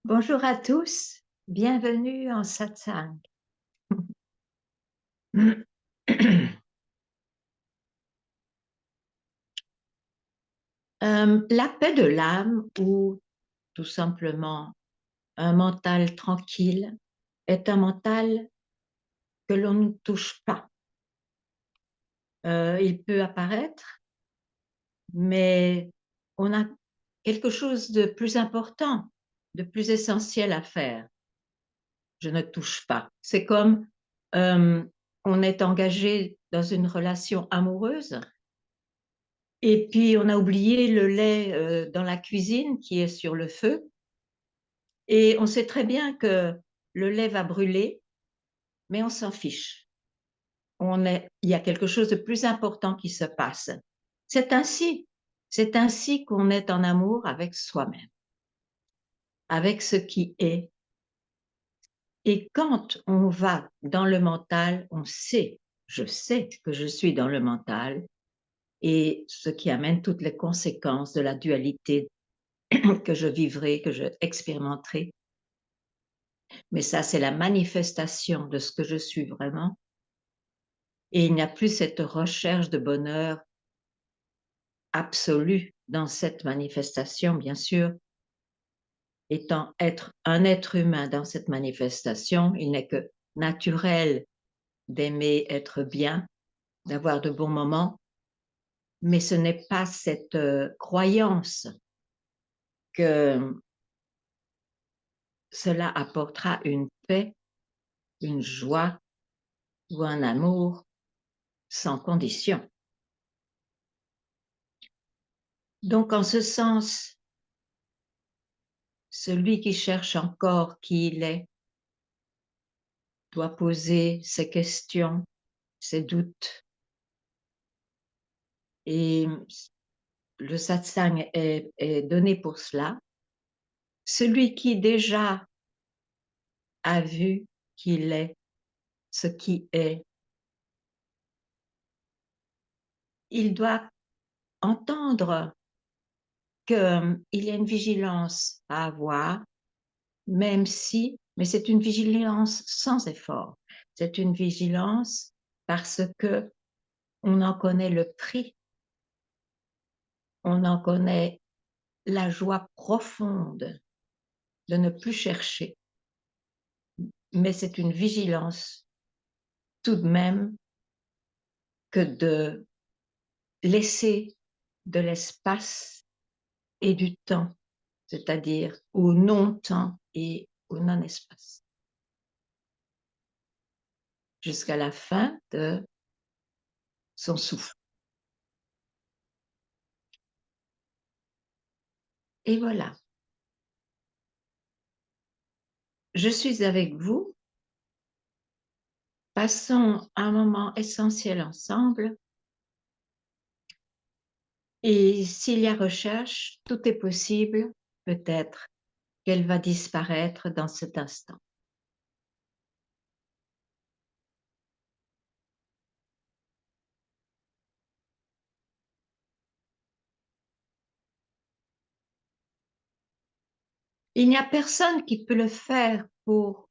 Bonjour à tous, bienvenue en satsang. La paix de l'âme ou tout simplement un mental tranquille est un mental que l'on ne touche pas. Il peut apparaître, mais on a quelque chose de plus important, de plus essentiel à faire. Je ne touche pas. C'est comme on est engagé dans une relation amoureuse. Et puis, on a oublié le lait dans la cuisine qui est sur le feu. Et on sait très bien que le lait va brûler, mais on s'en fiche. Il y a quelque chose de plus important qui se passe. C'est ainsi, c'est ainsi qu'on est en amour avec soi-même, avec ce qui est. Et quand on va dans le mental, on sait, je sais que je suis dans le mental, et ce qui amène toutes les conséquences de la dualité que je vivrai, que je expérimenterai. Mais ça, c'est la manifestation de ce que je suis vraiment. Et il n'y a plus cette recherche de bonheur absolu dans cette manifestation, bien sûr. Étant un être humain dans cette manifestation, il n'est que naturel d'aimer être bien, d'avoir de bons moments, mais ce n'est pas cette croyance que cela apportera une paix, une joie ou un amour sans condition. Donc, en ce sens, celui qui cherche encore qui il est doit poser ses questions, ses doutes. Et le satsang est donné pour cela. Celui qui déjà a vu qu'il est ce qui est, il doit entendre qu'il y a une vigilance à avoir, même si, mais c'est une vigilance sans effort. C'est une vigilance parce que on en connaît le prix, on en connaît la joie profonde de ne plus chercher. Mais c'est une vigilance tout de même que de laisser de l'espace et du temps, c'est-à-dire au non-temps et au non-espace, jusqu'à la fin de son souffle. Et voilà, je suis avec vous. Passons un moment essentiel ensemble. Et s'il y a recherche, tout est possible, peut-être qu'elle va disparaître dans cet instant. Il n'y a personne qui peut le faire pour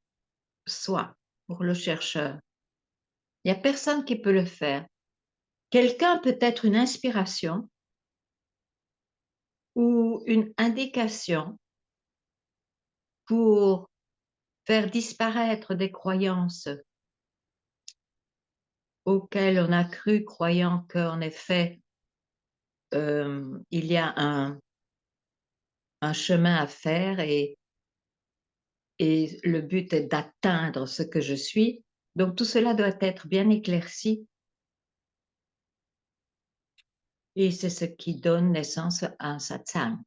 soi, pour le chercheur. Il n'y a personne qui peut le faire. Quelqu'un peut être une inspiration ou une indication pour faire disparaître des croyances auxquelles on a cru, croyant qu'en effet, il y a un chemin à faire et le but est d'atteindre ce que je suis. Donc tout cela doit être bien éclairci et c'est ce qui donne naissance à un satsang.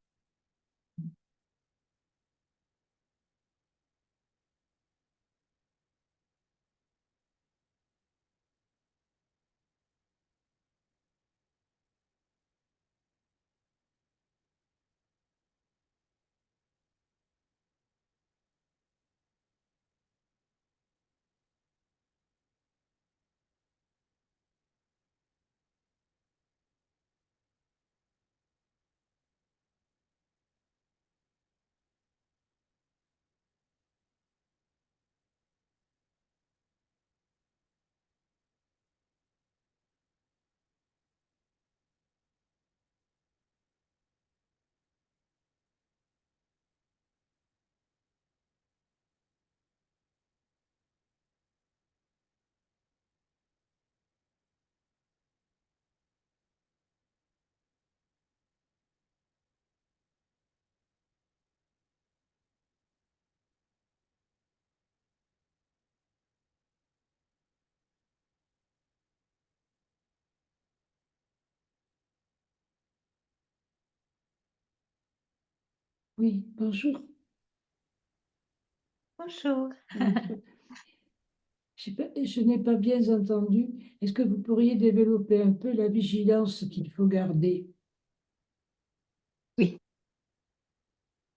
Oui, bonjour. Bonjour. Bonjour. Je n'ai pas bien entendu. Est-ce que vous pourriez développer un peu la vigilance qu'il faut garder? Oui,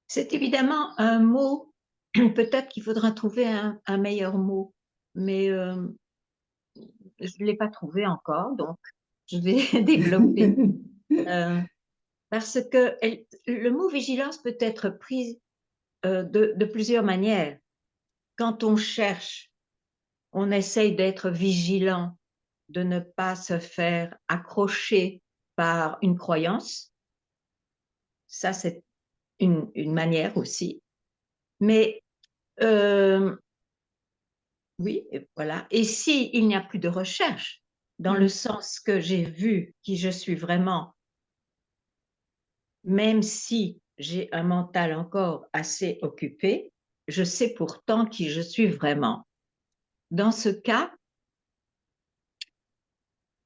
c'est évidemment un mot, peut-être qu'il faudra trouver un meilleur mot, mais je ne l'ai pas trouvé encore, donc je vais développer. euh, Parce que le mot vigilance peut être pris de plusieurs manières. Quand on cherche, on essaye d'être vigilant, de ne pas se faire accrocher par une croyance. Ça, c'est une manière aussi. Mais euh, oui, et voilà. Et si il n'y a plus de recherche, dans le Oui, sens que j'ai vu qui je suis vraiment, même si j'ai un mental encore assez occupé, je sais pourtant qui je suis vraiment. Dans ce cas,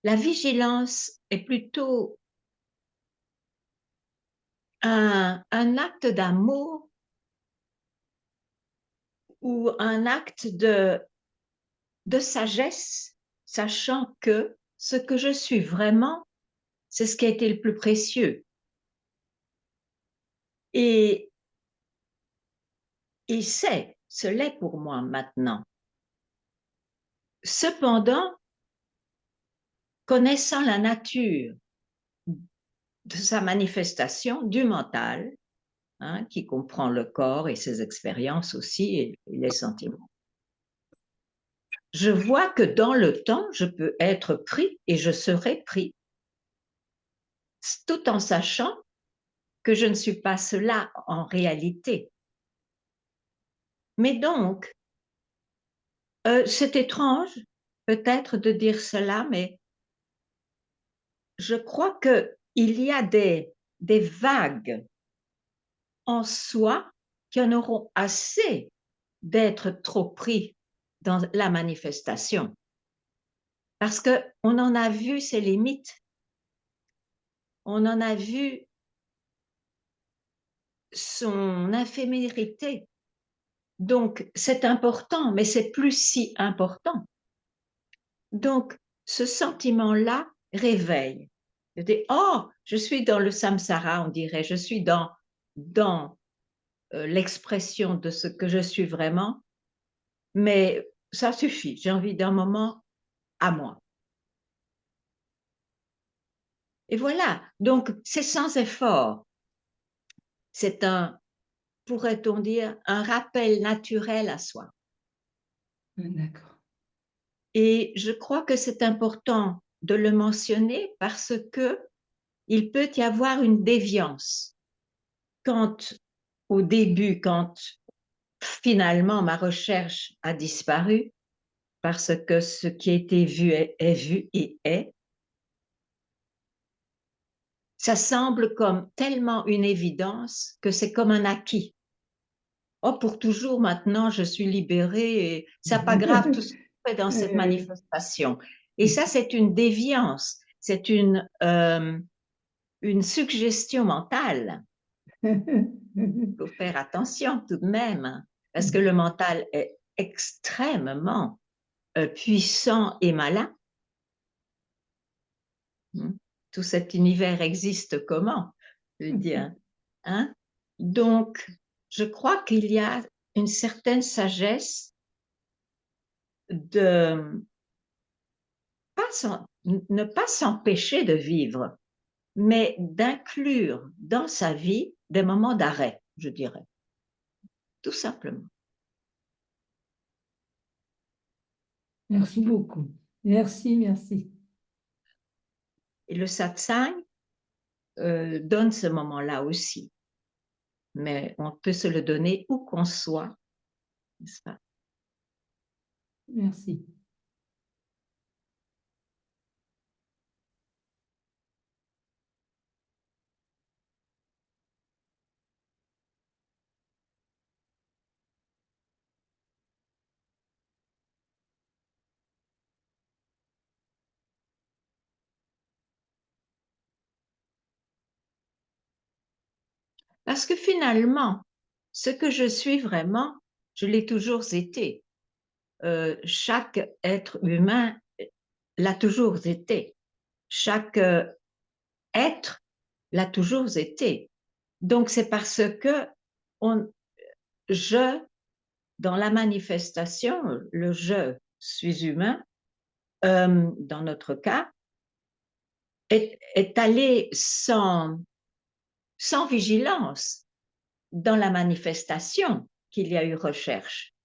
la vigilance est plutôt un acte d'amour ou un acte de sagesse, sachant que ce que je suis vraiment, c'est ce qui a été le plus précieux. Et, et ce l'est pour moi maintenant. Cependant, connaissant la nature de sa manifestation du mental, hein, qui comprend le corps et ses expériences aussi et les sentiments, je vois que dans le temps, je peux être pris et je serai pris, tout en sachant que je ne suis pas cela en réalité. Mais donc, c'est étrange peut-être de dire cela, mais je crois qu'il y a des vagues en soi qui en auront assez d'être trop pris dans la manifestation. Parce qu'on en a vu ses limites, on en a vu son éphémérité. Donc, c'est important, mais c'est plus si important. Donc, ce sentiment-là réveille. Je dis, oh, je suis dans le samsara, on dirait, je suis dans l'expression de ce que je suis vraiment, mais ça suffit, j'ai envie d'un moment à moi. Et voilà, donc c'est sans effort. C'est pourrait-on dire, un rappel naturel à soi. d'accord. Et je crois que c'est important de le mentionner parce que il peut y avoir une déviance. Quand, au début, quand finalement ma recherche a disparu, parce que ce qui a été vu est vu et est, ça semble comme tellement une évidence que c'est comme un acquis. Oh, pour toujours maintenant, je suis libérée et c'est pas grave tout ce qu'on fait dans cette manifestation. Et ça, c'est une déviance, c'est une suggestion mentale. Il faut faire attention tout de même, parce que le mental est extrêmement puissant et malin. Hmm. Tout cet univers existe comment, je veux dire. Hein? Donc, je crois qu'il y a une certaine sagesse de ne pas s'empêcher de vivre, mais d'inclure dans sa vie des moments d'arrêt, je dirais, tout simplement. Merci beaucoup. Merci, merci. Et le satsang donne ce moment-là aussi, mais on peut se le donner où qu'on soit, n'est-ce pas? Merci. Parce que finalement, ce que je suis vraiment, je l'ai toujours été. Chaque être humain l'a toujours été. Chaque être l'a toujours été. Donc, c'est parce que je, dans la manifestation, le je suis humain, dans notre cas, est allé sans vigilance dans la manifestation qu'il y a eu recherche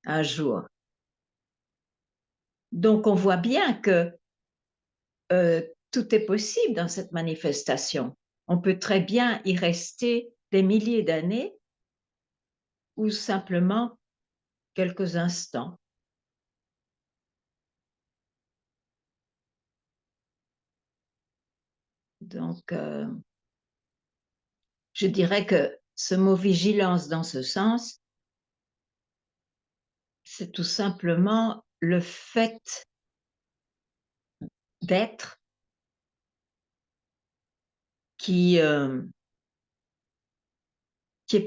un jour. Donc, on voit bien que tout est possible dans cette manifestation. On peut très bien y rester des milliers d'années ou simplement quelques instants. Donc, je dirais que ce mot vigilance dans ce sens, c'est tout simplement le fait d'être qui est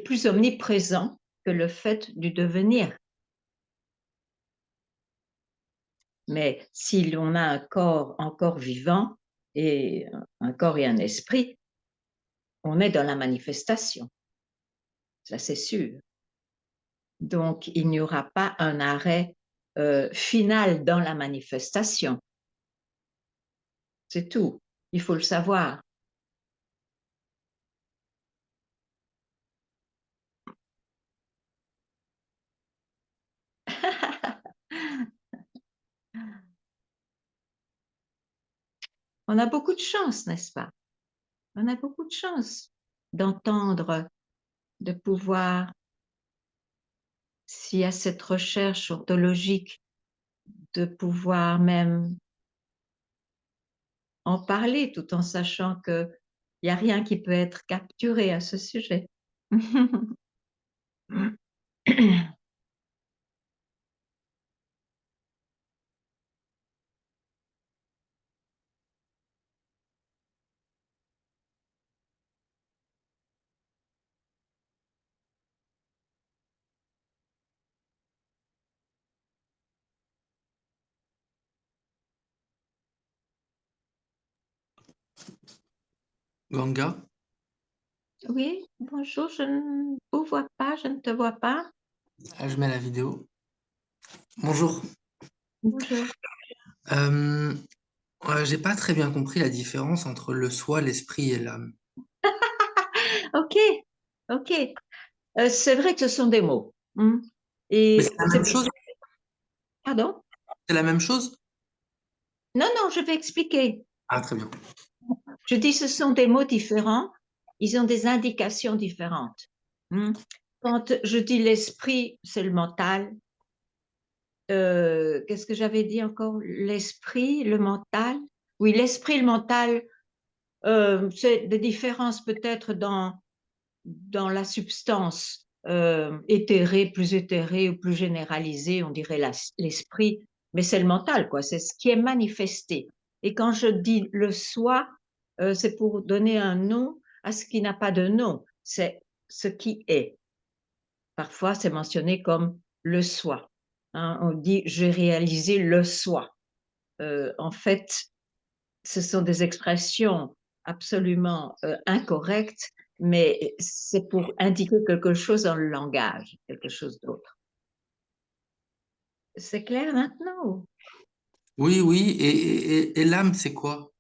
plus omniprésent que le fait du devenir. Mais si l'on a un corps encore vivant, et un corps et un esprit, on est dans la manifestation. Ça, c'est sûr. Donc, il n'y aura pas un arrêt final dans la manifestation. C'est tout. Il faut le savoir. On a beaucoup de chance, n'est-ce pas? On a beaucoup de chance d'entendre, de pouvoir, s'il y a cette recherche ontologique, de pouvoir même en parler tout en sachant qu'il n'y a rien qui peut être capturé à ce sujet. Ganga, Oui, bonjour, je ne vous vois pas, je ne te vois pas. je mets la vidéo. Bonjour. Bonjour. Euh, j'ai pas très bien compris la différence entre le soi, l'esprit et l'âme. Ok, ok. C'est vrai que ce sont des mots. Mais c'est Et la même chose? pardon? C'est la même chose? Non, non, je vais expliquer. Ah, très bien. Je dis ce sont des mots différents, ils ont des indications différentes. Quand je dis l'esprit, c'est le mental. Qu'est-ce que j'avais dit encore? L'esprit, le mental. Oui, l'esprit, le mental, c'est des différences peut-être dans la substance éthérée ou plus généralisée, on dirait l'esprit, mais c'est le mental, quoi. C'est ce qui est manifesté. Et quand je dis le soi, c'est pour donner un nom à ce qui n'a pas de nom. C'est ce qui est. Parfois, c'est mentionné comme le soi. On dit j'ai réalisé le soi. En fait, ce sont des expressions absolument incorrectes, mais c'est pour indiquer quelque chose dans le langage, quelque chose d'autre. C'est clair maintenant? Oui, oui. Et l'âme, c'est quoi?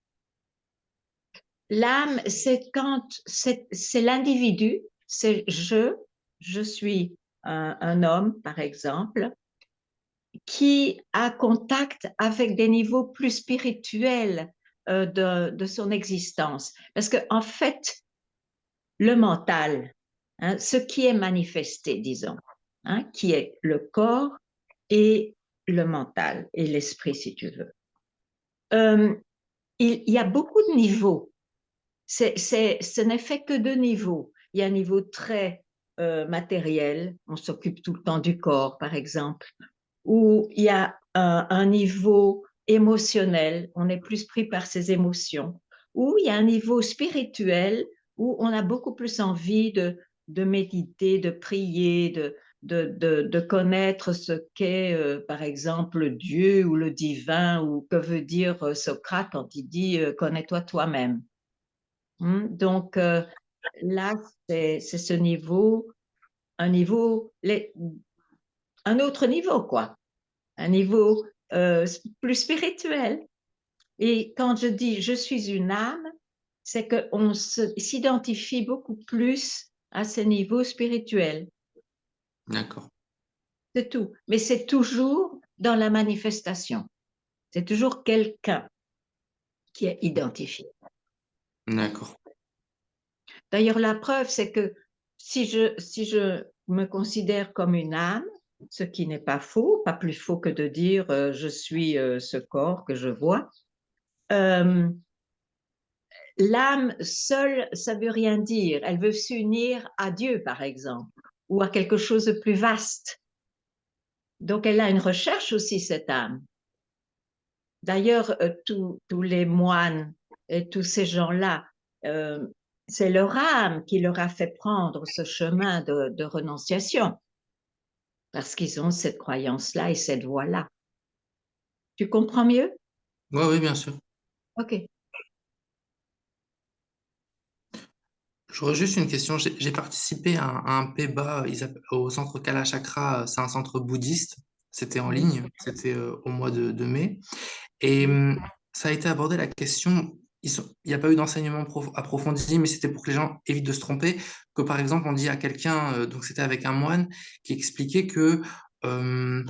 L'âme, c'est quand c'est l'individu, c'est je suis un homme, par exemple, qui a contact avec des niveaux plus spirituels de son existence. Parce que en fait, le mental, ce qui est manifesté, disons, qui est le corps et le mental et l'esprit, si tu veux. Il y a beaucoup de niveaux. Ce n'est fait que de niveaux. Il y a un niveau très matériel, on s'occupe tout le temps du corps, par exemple, où il y a un niveau émotionnel, on est plus pris par ses émotions, où il y a un niveau spirituel, où on a beaucoup plus envie de méditer, de prier, de connaître ce qu'est, par exemple, Dieu ou le divin, ou que veut dire Socrate quand il dit connais-toi toi-même. Donc là, c'est ce niveau, un autre niveau, quoi, un niveau plus spirituel. Et quand je dis je suis une âme, c'est qu'on s'identifie beaucoup plus à ce niveau spirituel. D'accord. C'est tout. Mais c'est toujours dans la manifestation. C'est toujours quelqu'un qui est identifié. D'accord. D'ailleurs, la preuve, c'est que si je me considère comme une âme, ce qui n'est pas faux, pas plus faux que de dire je suis ce corps que je vois, euh, l'âme seule, ça veut rien dire. Elle veut s'unir à Dieu, par exemple, ou à quelque chose de plus vaste. Donc, elle a une recherche aussi, cette âme. D'ailleurs, tous les moines et tous ces gens-là, euh, c'est leur âme qui leur a fait prendre ce chemin de renonciation, parce qu'ils ont cette croyance-là et cette voie-là. Tu comprends mieux? Oui, oui, bien sûr. OK. J'aurais juste une question. J'ai participé à un PEBA au centre Kalachakra. C'est un centre bouddhiste. C'était en Oui. ligne. C'était au mois de mai. Et ça a été abordé la question. Il n'y a pas eu d'enseignement approfondi, mais c'était pour que les gens évitent de se tromper. Que par exemple, on dit à quelqu'un, donc c'était avec un moine, qui expliquait que euh,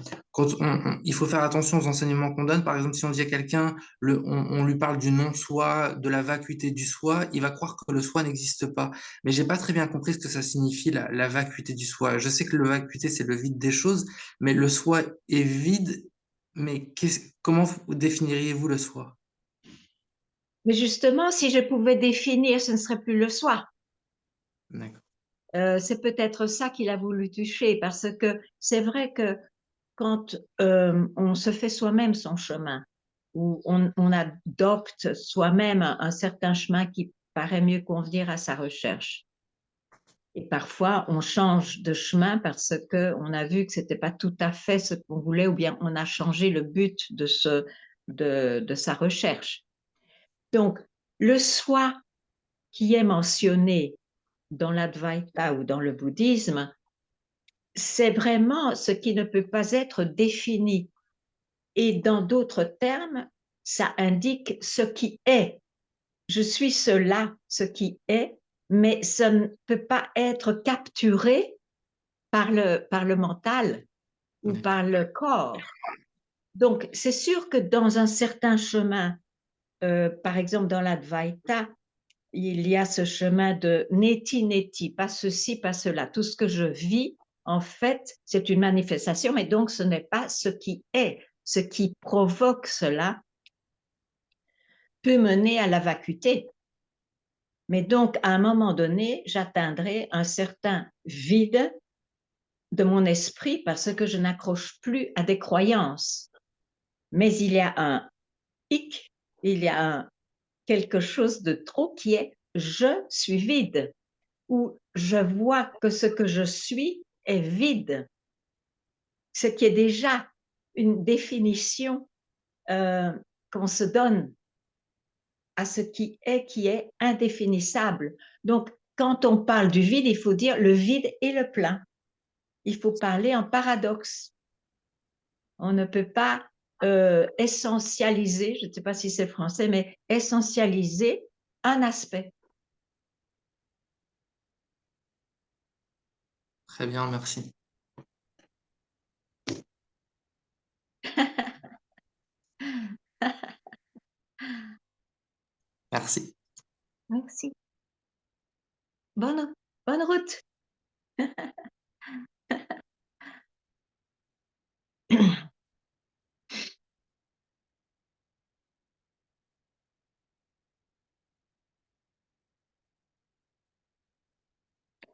il faut faire attention aux enseignements qu'on donne. Par exemple, si on dit à quelqu'un, on lui parle du non-soi, de la vacuité du soi, il va croire que le soi n'existe pas. Mais j'ai pas très bien compris ce que ça signifie, la vacuité du soi. Je sais que le vacuité, c'est le vide des choses, mais le soi est vide. Mais comment définiriez-vous le soi? Mais justement, si je pouvais définir, ce ne serait plus le soi. D'accord. C'est peut-être ça qu'il a voulu toucher, parce que c'est vrai que quand on se fait soi-même son chemin, ou on adopte soi-même un certain chemin qui paraît mieux convenir à sa recherche. Et parfois, on change de chemin parce qu'on a vu que ce n'était pas tout à fait ce qu'on voulait, ou bien on a changé le but de sa recherche. Donc, le soi qui est mentionné dans l'Advaita ou dans le bouddhisme, c'est vraiment ce qui ne peut pas être défini. Et dans d'autres termes, ça indique ce qui est. Je suis cela, ce qui est, mais ça ne peut pas être capturé par le mental ou D'accord. par le corps. Donc, c'est sûr que dans un certain chemin, par exemple dans l'Advaita, il y a ce chemin de neti neti, pas ceci, pas cela. Tout ce que je vis, en fait, c'est une manifestation, mais donc ce n'est pas ce qui est. Ce qui provoque cela peut mener à la vacuité. Mais donc, à un moment donné, j'atteindrai un certain vide de mon esprit parce que je n'accroche plus à des croyances. Mais il y a un hic, il y a quelque chose de trop qui est je suis vide, ou je vois que ce que je suis est vide, ce qui est déjà une définition qu'on se donne à ce qui est indéfinissable. Donc, quand on parle du vide, il faut dire le vide et le plein. Il faut parler en paradoxe. On ne peut pas essentialiser, je ne sais pas si c'est français, mais essentialiser un aspect. Très bien, merci. Merci. Merci. Bonne route.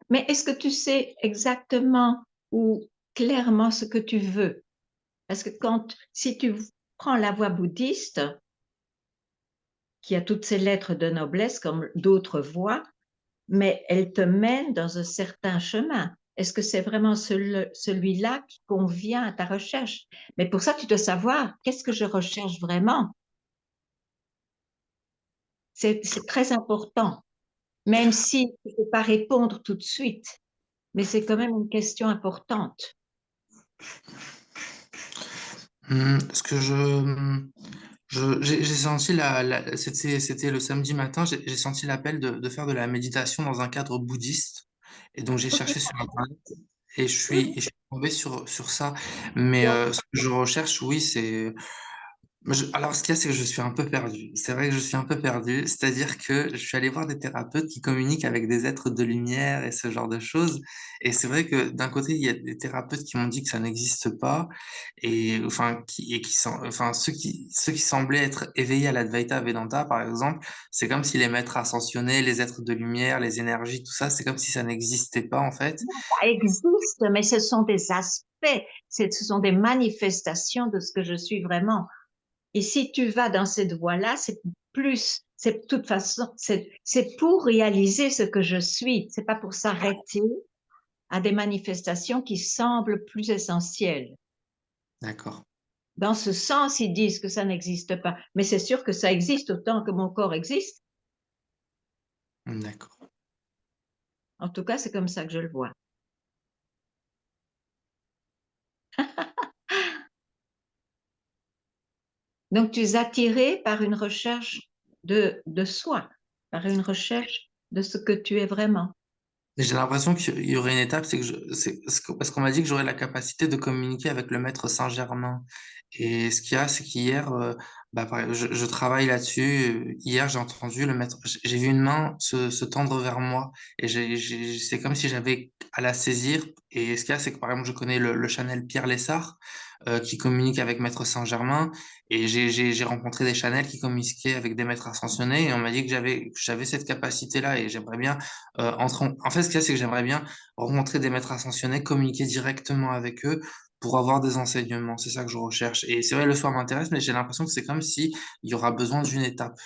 Mais est-ce que tu sais exactement ou clairement ce que tu veux? Parce que si tu prends la voie bouddhiste, qui a toutes ces lettres de noblesse comme d'autres voies, mais elle te mène dans un certain chemin. Est-ce que c'est vraiment celui-là qui convient à ta recherche? Mais pour ça, tu dois savoir qu'est-ce que je recherche vraiment. C'est très important, même si je ne peux pas répondre tout de suite, mais c'est quand même une question importante. Ce que j'ai senti c'était le samedi matin, j'ai senti l'appel de faire de la méditation dans un cadre bouddhiste. Et donc j'ai cherché sur Internet et je suis tombé sur ça. Mais ce que je recherche, oui, c'est alors, ce qu'il y a, c'est que je suis un peu perdu. C'est vrai que je suis un peu perdu. C'est-à-dire que je suis allé voir des thérapeutes qui communiquent avec des êtres de lumière et ce genre de choses. Et c'est vrai que d'un côté, il y a des thérapeutes qui m'ont dit que ça n'existe pas. Et enfin, enfin, ceux qui semblaient être éveillés à l'Advaita Vedanta, par exemple, c'est comme si les maîtres ascensionnés, les êtres de lumière, les énergies, tout ça, c'est comme si ça n'existait pas, en fait. Ça existe, mais ce sont des aspects, ce sont des manifestations de ce que je suis vraiment. Et si tu vas dans cette voie-là, c'est de toute façon, c'est pour réaliser ce que je suis. C'est pas pour s'arrêter à des manifestations qui semblent plus essentielles. D'accord. Dans ce sens, ils disent que ça n'existe pas. Mais c'est sûr que ça existe autant que mon corps existe. D'accord. En tout cas, c'est comme ça que je le vois. Donc, tu es attiré par une recherche de soi, par une recherche de ce que tu es vraiment. J'ai l'impression qu'il y aurait une étape, c'est que parce qu'on m'a dit que j'aurais la capacité de communiquer avec le maître Saint-Germain. Et ce qu'il y a, c'est qu'hier, je travaille là-dessus. Hier, j'ai entendu le maître, j'ai vu une main se tendre vers moi. Et c'est comme si j'avais à la saisir. Et ce qu'il y a, c'est que par exemple, je connais le Chanel Pierre Lessard, qui communique avec maître Saint-Germain. Et j'ai rencontré des Chanel qui communiquaient avec des maîtres ascensionnés. Et on m'a dit que j'avais cette capacité-là. Et j'aimerais bien en fait, ce qu'il y a, c'est que j'aimerais bien rencontrer des maîtres ascensionnés, communiquer directement avec eux pour avoir des enseignements. C'est ça que je recherche. Et c'est vrai, le soir m'intéresse, mais j'ai l'impression que c'est comme si il y aura besoin d'une étape.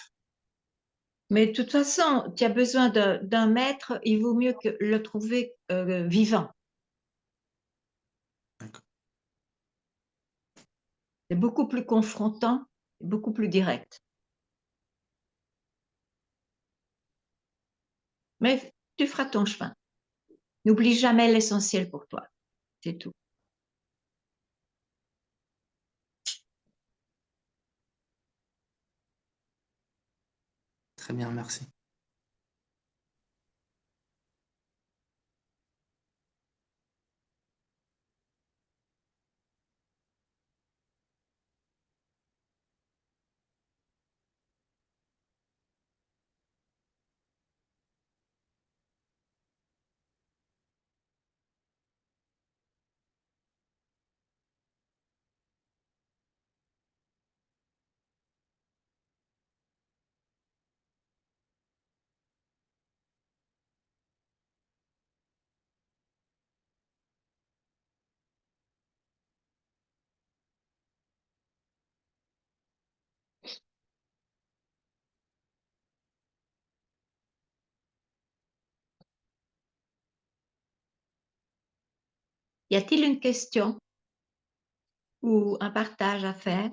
Mais de toute façon, tu as besoin d'un maître, il vaut mieux que le trouver vivant. D'accord. C'est beaucoup plus confrontant, beaucoup plus direct. Mais tu feras ton chemin. N'oublie jamais l'essentiel pour toi. C'est tout. Très bien, merci. Y a-t-il une question ou un partage à faire?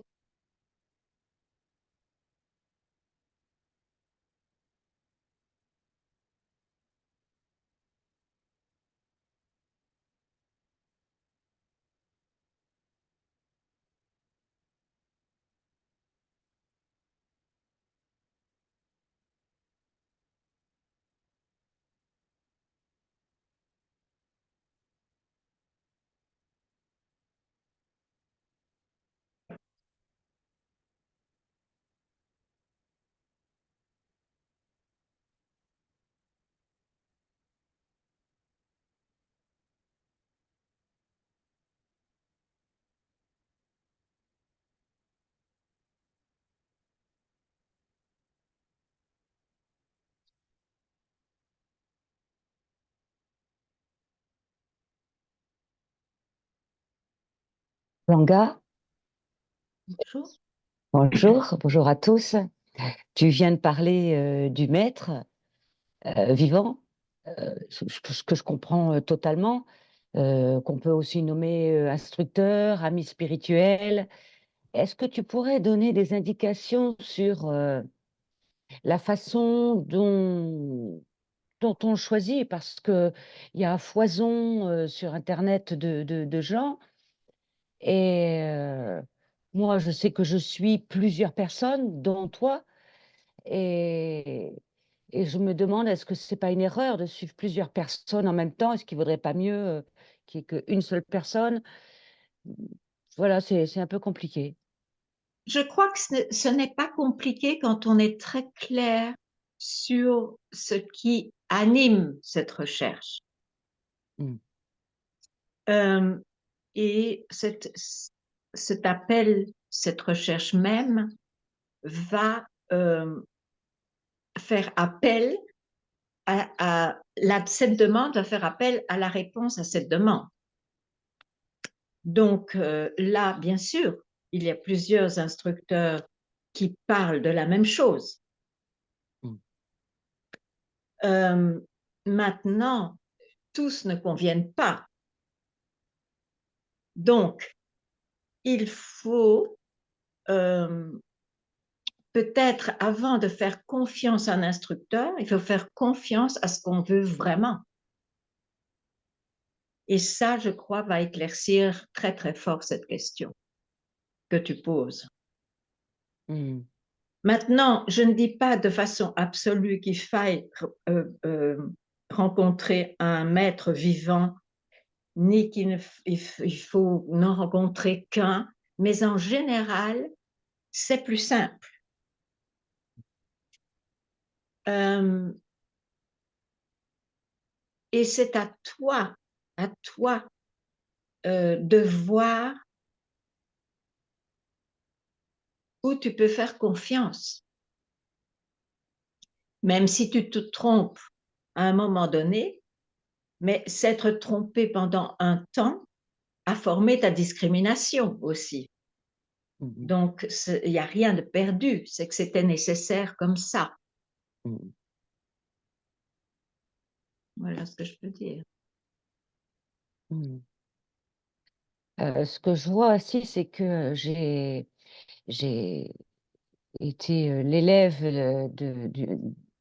Langa, Bonjour. bonjour à tous. Tu viens de parler du maître vivant. ce que je comprends totalement, qu'on peut aussi nommer instructeur, ami spirituel. Est-ce que tu pourrais donner des indications sur la façon dont on le choisit? Parce qu'il y a un foison sur Internet de gens. Et moi, je sais que je suis plusieurs personnes, dont toi, et, et je me demande, est-ce que c'est pas une erreur de suivre plusieurs personnes en même temps? Est-ce qu'il vaudrait pas mieux qu'il n'y ait qu'une seule personne? Voilà, c'est un peu compliqué. Je crois que ce n'est pas compliqué quand on est très clair sur ce qui anime cette recherche. Mm. Euh, et cet appel, cette recherche même, va faire appel cette demande va faire appel à la réponse à cette demande. Donc là, bien sûr, il y a plusieurs instructeurs qui parlent de la même chose. Mm. Maintenant, tous ne conviennent pas. Donc, il faut peut-être, avant de faire confiance à un instructeur, il faut faire confiance à ce qu'on veut vraiment. Et ça, je crois, va éclaircir très, très fort cette question que tu poses. Mm. Maintenant, je ne dis pas de façon absolue qu'il faille rencontrer un maître vivant, ni qu'il faut n'en rencontrer qu'un, mais en général, c'est plus simple. Et c'est à toi de voir où tu peux faire confiance. Même si tu te trompes à un moment donné, mais s'être trompé pendant un temps a formé ta discrimination aussi. Mm. Donc, il n'y a rien de perdu, c'est que c'était nécessaire comme ça. Mm. Voilà ce que je peux dire. Mm. Ce que je vois aussi, c'est que j'ai été l'élève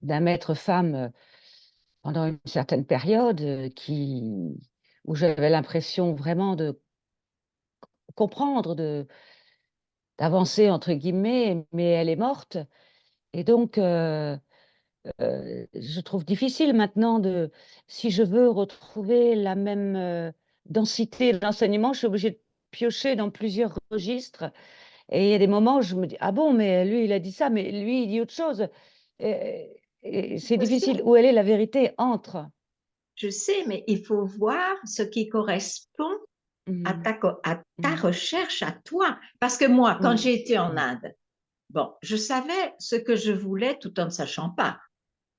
d'un maître femme pendant une certaine période où j'avais l'impression vraiment de comprendre, d'avancer entre guillemets, mais elle est morte. Et donc, je trouve difficile maintenant si je veux retrouver la même densité d'enseignement, je suis obligée de piocher dans plusieurs registres. Et il y a des moments où je me dis, ah bon, mais lui, il a dit ça, mais lui, il dit autre chose. Et c'est difficile. Où elle est la vérité entre? Je sais, mais il faut voir ce qui correspond à Mm. ta Mm. recherche, à toi. Parce que moi, quand Mm. j'ai été en Mm. Inde, bon, je savais ce que je voulais tout en ne sachant pas,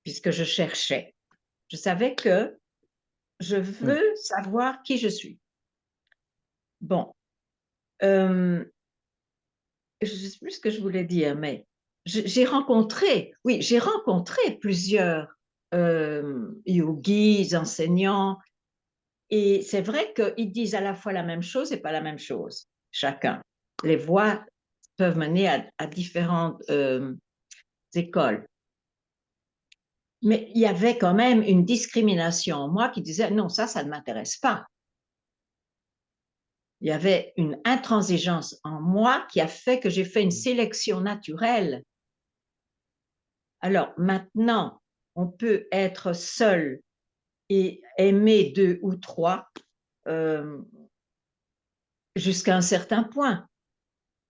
puisque je cherchais. Je savais que je Mm. veux savoir qui je suis. Bon, je ne sais plus ce que je voulais dire, mais j'ai rencontré plusieurs yogis, enseignants, et c'est vrai qu'ils disent à la fois la même chose et pas la même chose, chacun. Les voies peuvent mener à différentes écoles. Mais il y avait quand même une discrimination en moi qui disait non, ça ne m'intéresse pas. Il y avait une intransigeance en moi qui a fait que j'ai fait une sélection naturelle. Alors maintenant, on peut être seul et aimer deux ou trois jusqu'à un certain point,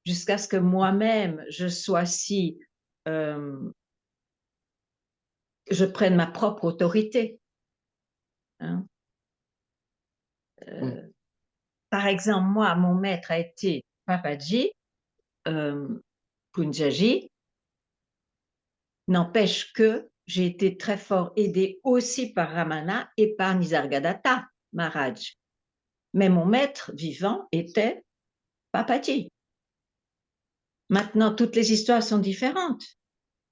jusqu'à ce que moi-même je sois si je prenne ma propre autorité. Hein. Mm. Par exemple, moi, mon maître a été Papaji, Punjaji. N'empêche que j'ai été très fort aidée aussi par Ramana et par Nisargadatta Maharaj. Mais mon maître vivant était Papaji. Maintenant, toutes les histoires sont différentes.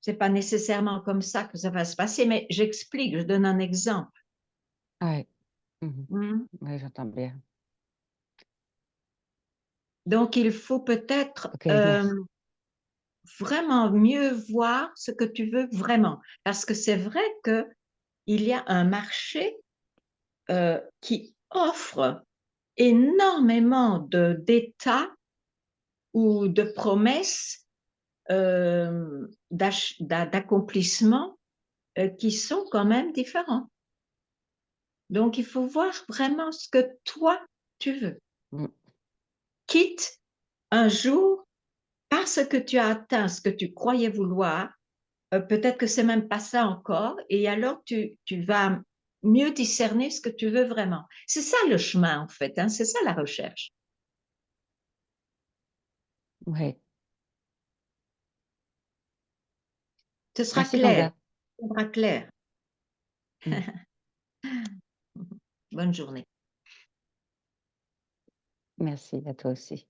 C'est pas nécessairement comme ça que ça va se passer, mais j'explique, je donne un exemple. Ouais. Mhm. Mhm. Ouais, j'entends bien. Donc, il faut peut-être Ok, merci. vraiment mieux voir ce que tu veux vraiment. Parce que c'est vrai qu'il y a un marché qui offre énormément d'états ou de promesses d'accomplissements qui sont quand même différents. Donc, il faut voir vraiment ce que toi, tu veux. Mm. Quitte un jour, parce que tu as atteint ce que tu croyais vouloir, peut-être que c'est même pas ça encore, et alors tu vas mieux discerner ce que tu veux vraiment. C'est ça le chemin, en fait, hein, c'est ça la recherche. Ouais. Ce sera Merci, clair, Vanda. ce sera clair. Mm. Bonne journée. Merci à toi aussi.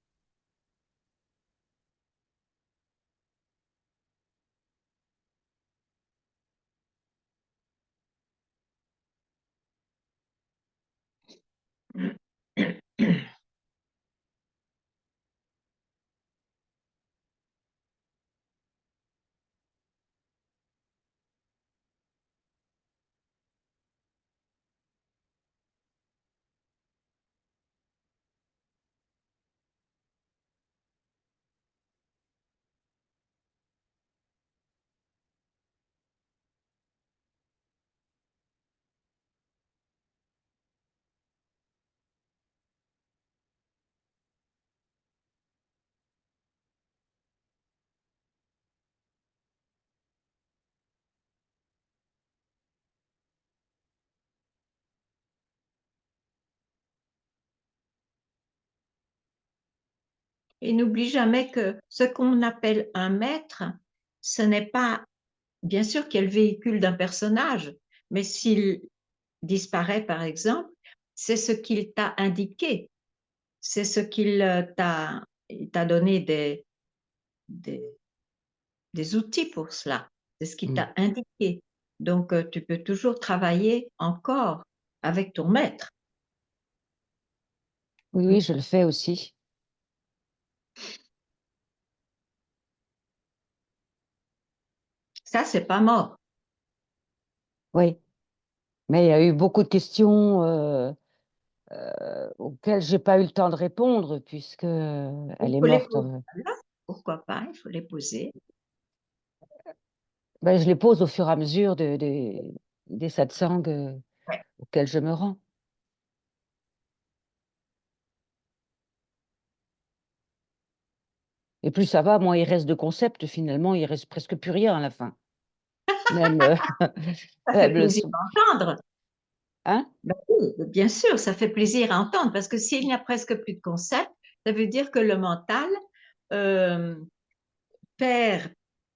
Et n'oublie jamais que ce qu'on appelle un maître, ce n'est pas, bien sûr qu'il y a le véhicule d'un personnage, mais s'il disparaît, par exemple, c'est ce qu'il t'a indiqué, c'est ce qu'il il t'a donné des, des outils pour cela, c'est ce qu'il Mm. t'a indiqué. Donc, tu peux toujours travailler encore avec ton maître. Oui, oui, je le fais aussi. Ça, c'est pas mort. Oui, mais il y a eu beaucoup de questions auxquelles j'ai pas eu le temps de répondre puisque Il elle est faut les morte. poser. Voilà. Pourquoi pas, il faut les poser. Ben, je les pose au fur et à mesure des satsangs Ouais. auxquels je me rends. Et plus ça va, moins il reste de concepts. Finalement, il reste presque plus rien à la fin. Même, Ça fait même le plaisir son. d'entendre. Hein? Ben oui, bien sûr, ça fait plaisir à entendre parce que s'il n'y a presque plus de concept, ça veut dire que le mental euh, perd,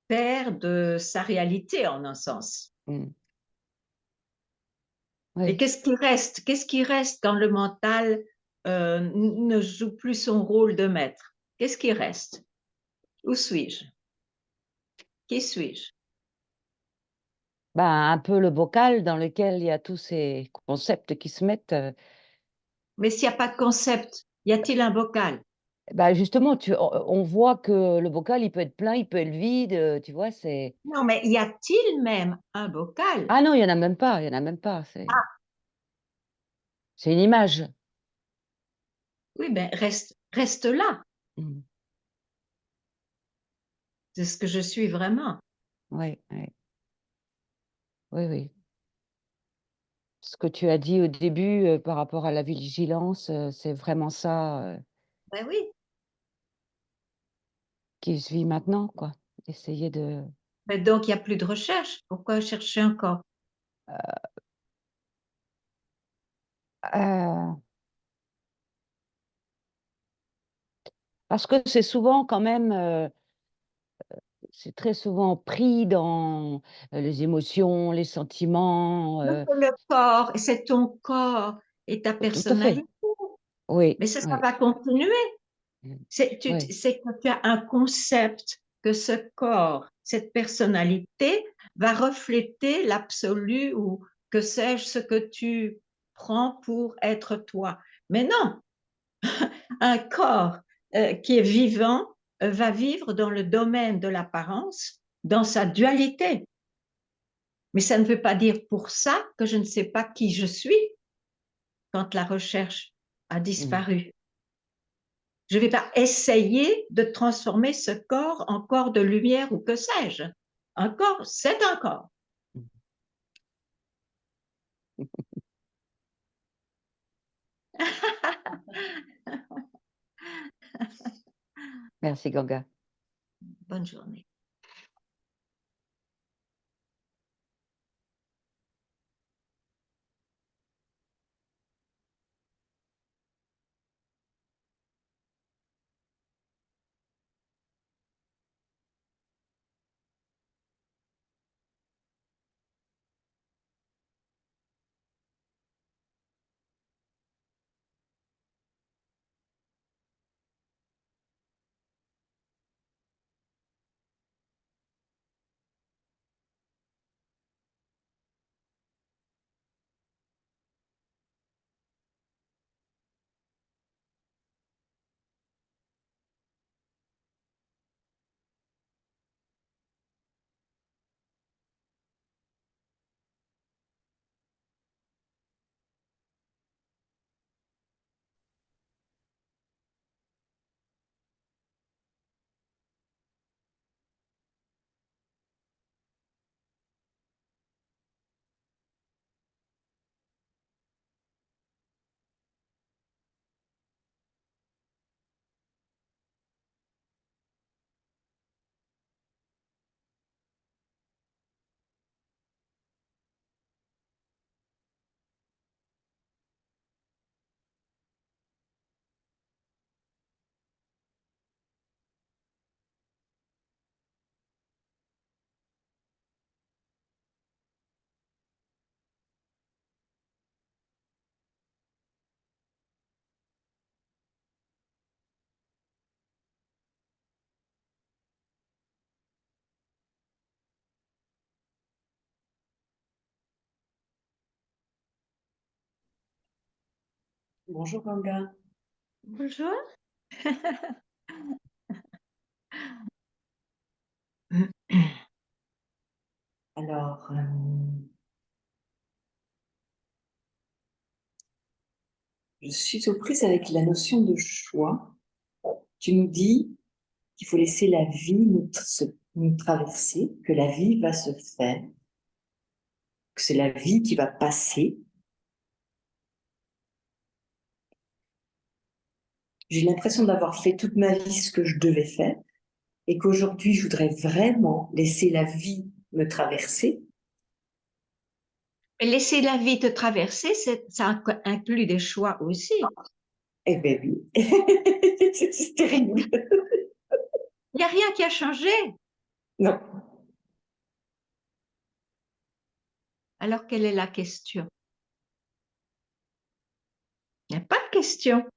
perd de sa réalité en un sens. Mm. Et Oui. qu'est-ce qui reste? Qu'est-ce qui reste quand le mental ne joue plus son rôle de maître? Qu'est-ce qui reste? Où suis-je? Qui suis-je? Ben, un peu le bocal dans lequel il y a tous ces concepts qui se mettent. Mais s'il n'y a pas de concept, y a-t-il un bocal? Ben, justement, on voit que le bocal, il peut être plein, il peut être vide. Tu vois, c'est. Non, mais y a-t-il même un bocal? Ah non, il y en a même pas. Il y en a même pas. C'est une image. Oui, ben reste là. Mm. C'est ce que je suis vraiment. Oui, oui, oui, oui. Ce que tu as dit au début par rapport à la vigilance, c'est vraiment ça Ben oui. qui se vit maintenant, quoi. Essayer de. Mais donc, il n'y a plus de recherche. Pourquoi chercher encore? Euh, parce que c'est souvent quand même, c'est très souvent pris dans les émotions, les sentiments. Le corps, c'est ton corps et ta Tout à fait. personnalité. Oui, Mais ça oui, va continuer. mm, oui, C'est que tu as un concept que ce corps, cette personnalité va refléter l'absolu ou que sais-je, ce que tu prends pour être toi. Mais non, un corps qui est vivant va vivre dans le domaine de l'apparence, dans sa dualité. Mais ça ne veut pas dire pour ça que je ne sais pas qui je suis quand la recherche a disparu. Je ne vais pas essayer de transformer ce corps en corps de lumière ou que sais-je. Un corps, c'est un corps. Merci, Ganga. Bonne journée. Bonjour Ganga. Bonjour. Alors, je suis aux prises avec la notion de choix. Tu nous dis qu'il faut laisser la vie nous traverser, que la vie va se faire, que c'est la vie qui va passer. J'ai l'impression d'avoir fait toute ma vie ce que je devais faire et qu'aujourd'hui, je voudrais vraiment laisser la vie me traverser. Et laisser la vie te traverser, ça inclut des choix aussi. Eh bien oui, c'est terrible. Il n'y a rien qui a changé. Non. Alors, quelle est la question? Il n'y a pas de question.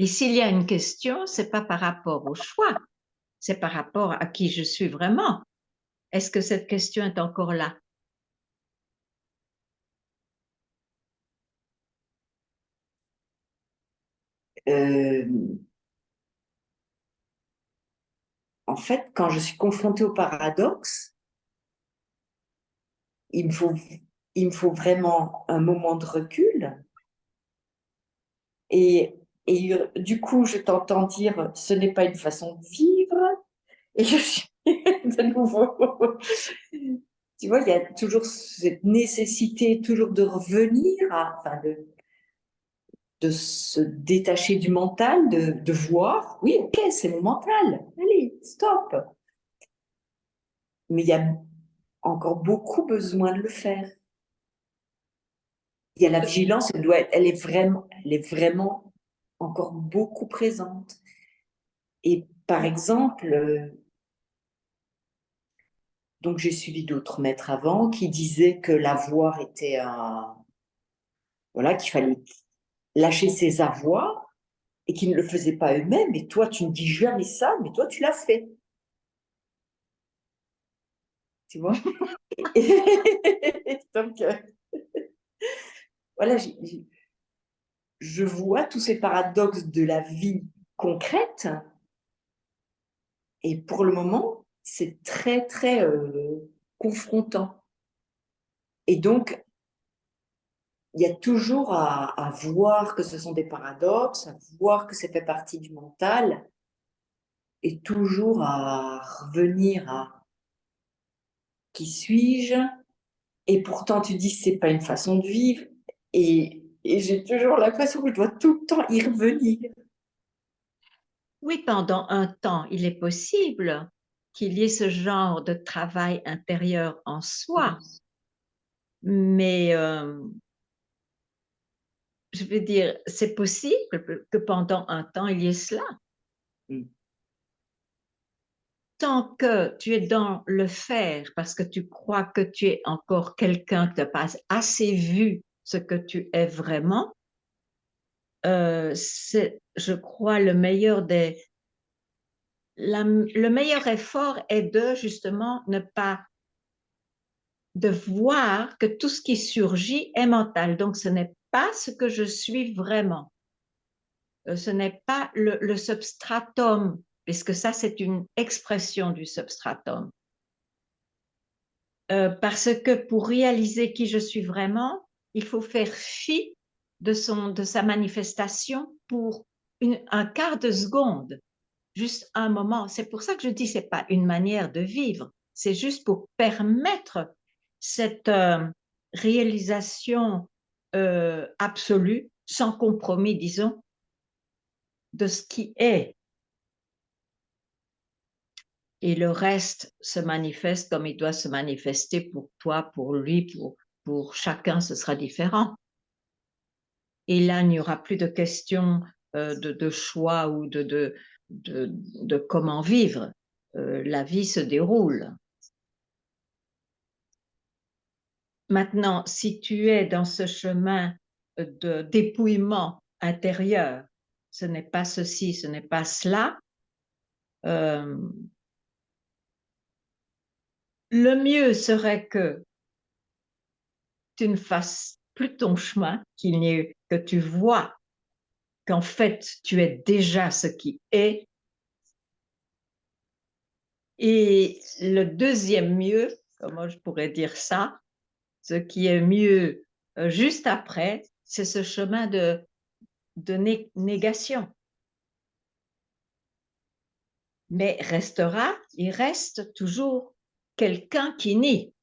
Et s'il y a une question, ce n'est pas par rapport au choix, c'est par rapport à qui je suis vraiment. Est-ce que cette question est encore là? En fait, quand je suis confrontée au paradoxe, il me faut vraiment un moment de recul. Et du coup, je t'entends dire, ce n'est pas une façon de vivre. Et je suis de nouveau. Tu vois, il y a toujours cette nécessité, toujours de revenir, enfin, de se détacher du mental, de voir, oui, ok, c'est mon mental, allez, stop. Mais il y a encore beaucoup besoin de le faire. Il y a la vigilance, elle est vraiment encore beaucoup présente. Et par exemple, donc j'ai suivi d'autres maîtres avant qui disaient que l'avoir était voilà, qu'il fallait lâcher ses avoirs et qu'ils ne le faisaient pas eux-mêmes. Et toi, tu ne dis jamais ça, mais toi, tu l'as fait. tu vois. Donc, voilà, je vois tous ces paradoxes de la vie concrète. Et pour le moment, c'est très, très confrontant. Et donc, il y a toujours à voir que ce sont des paradoxes, à voir que ça fait partie du mental, et toujours à revenir à qui suis-je? Et pourtant, tu dis c'est pas une façon de vivre. Et j'ai toujours l'impression que je dois tout le temps y revenir. Oui, pendant un temps, il est possible qu'il y ait ce genre de travail intérieur en soi, mais je veux dire, c'est possible que pendant un temps, il y ait cela. Mm. Tant que tu es dans le faire, parce que tu crois que tu es encore quelqu'un qui n'a pas assez vu ce que tu es vraiment, c'est, je crois, le meilleur le meilleur effort est de justement ne pas de voir que tout ce qui surgit est mental. Donc, ce n'est pas ce que je suis vraiment. Ce n'est pas le substratum, puisque ça, c'est une expression du substratum. Parce que pour réaliser qui je suis vraiment, il faut faire fi de sa manifestation pour un quart de seconde, juste un moment. C'est pour ça que je dis que ce n'est pas une manière de vivre, c'est juste pour permettre cette réalisation absolue, sans compromis, disons, de ce qui est. Et le reste se manifeste comme il doit se manifester pour toi, pour lui, pour chacun, ce sera différent. Et là, il n'y aura plus de question de choix ou de comment vivre. La vie se déroule. Maintenant, si tu es dans ce chemin de dépouillement intérieur, ce n'est pas ceci, ce n'est pas cela, le mieux serait que tu ne fasses plus ton chemin, qu'il n'y ait que tu vois qu'en fait tu es déjà ce qui est. Et le deuxième mieux, comment je pourrais dire ça, ce qui est mieux juste après, c'est ce chemin de négation. Mais il reste toujours quelqu'un qui nie.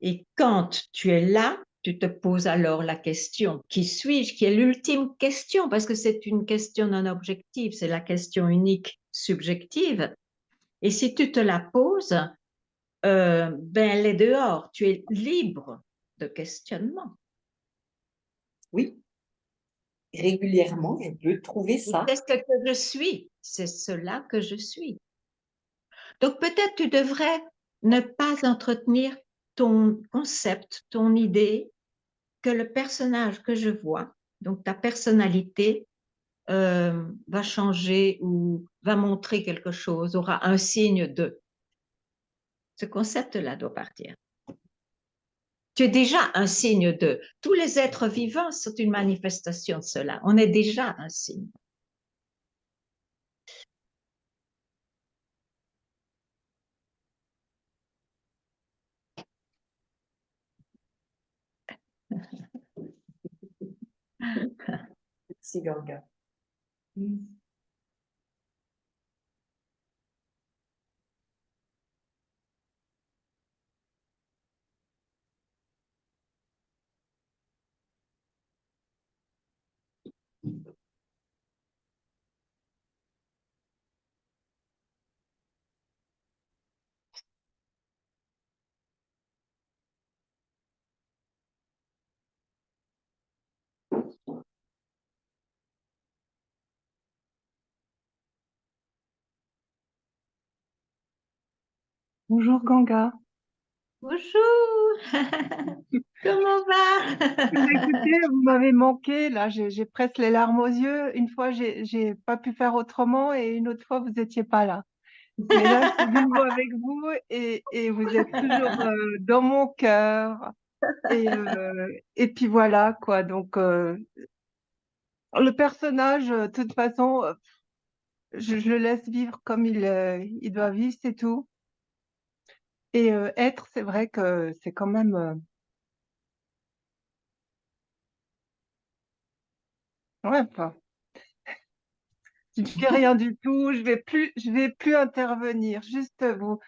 Et quand tu es là, tu te poses alors la question, qui suis-je, qui est l'ultime question, parce que c'est une question non objective, c'est la question unique subjective. Et si tu te la poses, ben elle est dehors, tu es libre de questionnement. Oui, régulièrement, je peux trouver ça. C'est ce que je suis, c'est cela que je suis. Donc peut-être tu devrais ne pas entretenir ton concept, ton idée, que le personnage que je vois, donc ta personnalité, va changer ou va montrer quelque chose, aura un signe de. Ce concept-là doit partir. Tu es déjà un signe de. Tous les êtres vivants sont une manifestation de cela. On est déjà un signe. Merci, Ganga. Bonjour Ganga. Bonjour, comment va? Écoutez, vous m'avez manqué, là, j'ai presque les larmes aux yeux. Une fois, j'ai pas pu faire autrement et une autre fois, vous n'étiez pas là. Mais là, c'est de nouveau avec vous et vous êtes toujours dans mon cœur. Et puis voilà, quoi. Donc, le personnage, de toute façon, je le laisse vivre comme il doit vivre, c'est tout. Et être, c'est vrai que c'est quand même... ouais, enfin, je dis rien du tout, je vais plus intervenir, juste vous.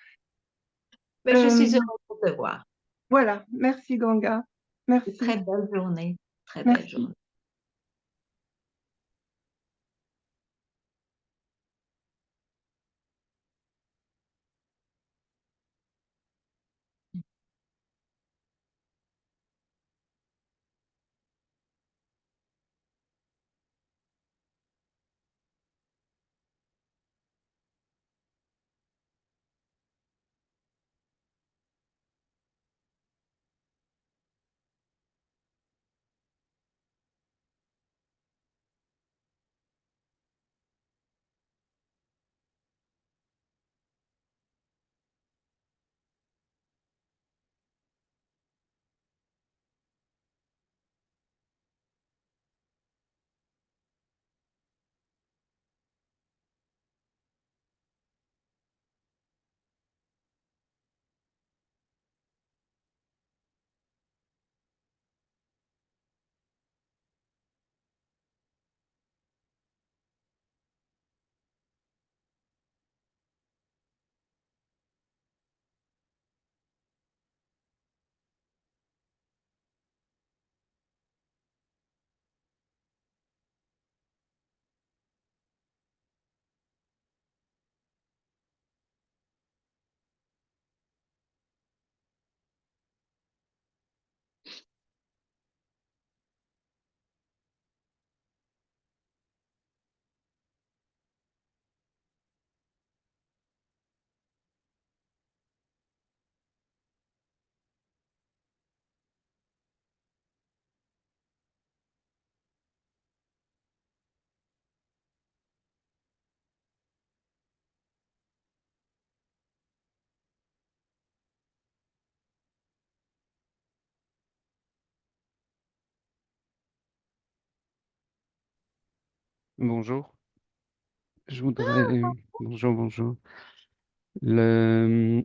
Mais je suis heureuse de te voir. Voilà, merci Ganga, Une très merci, belle journée. Très belle merci. journée. Bonjour, je voudrais... Bonjour, bonjour. Le...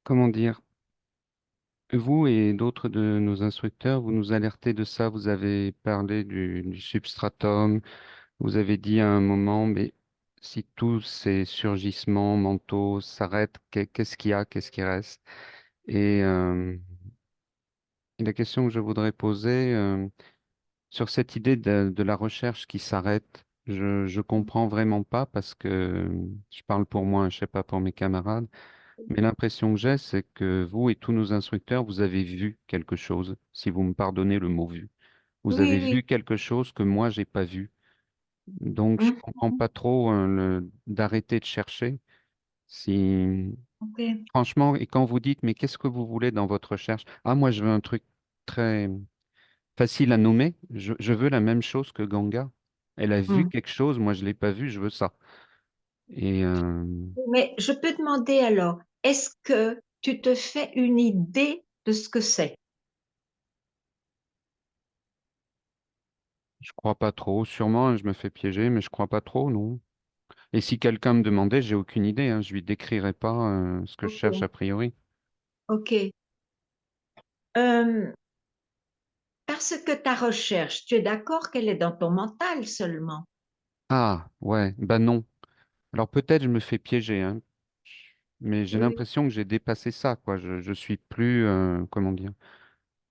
Comment dire? Vous et d'autres de nos instructeurs, vous nous alertez de ça, vous avez parlé du substratum, vous avez dit à un moment, mais si tous ces surgissements mentaux s'arrêtent, qu'est-ce qu'il y a, qu'est-ce qui reste? Et la question que je voudrais poser, sur cette idée de la recherche qui s'arrête, je comprends vraiment pas parce que je parle pour moi, je sais pas pour mes camarades, mais l'impression que j'ai, c'est que vous et tous nos instructeurs, vous avez vu quelque chose, si vous me pardonnez le mot vu. Vous Oui, avez oui. vu quelque chose que moi, j'ai pas vu. Donc, je comprends Mhm. pas trop d'arrêter de chercher. Si, Ok. franchement, et quand vous dites, mais qu'est-ce que vous voulez dans votre recherche? Ah, moi, je veux un truc très facile à nommer. Je veux la même chose que Ganga. Elle a vu Mm. quelque chose, moi je l'ai pas vu, je veux ça. Et Mais je peux demander alors, est-ce que tu te fais une idée de ce que c'est? je crois pas trop. Sûrement, je me fais piéger, mais je crois pas trop, non. Et si quelqu'un me demandait, j'ai aucune idée, hein, je lui décrirais pas ce que je cherche Ok. a priori. Ok. Euh, Parce que ta recherche, tu es d'accord qu'elle est dans ton mental seulement? Ah, ouais, bah non. Alors peut-être je me fais piéger, hein, mais j'ai Oui. l'impression que j'ai dépassé ça, quoi. Je suis plus, comment dire,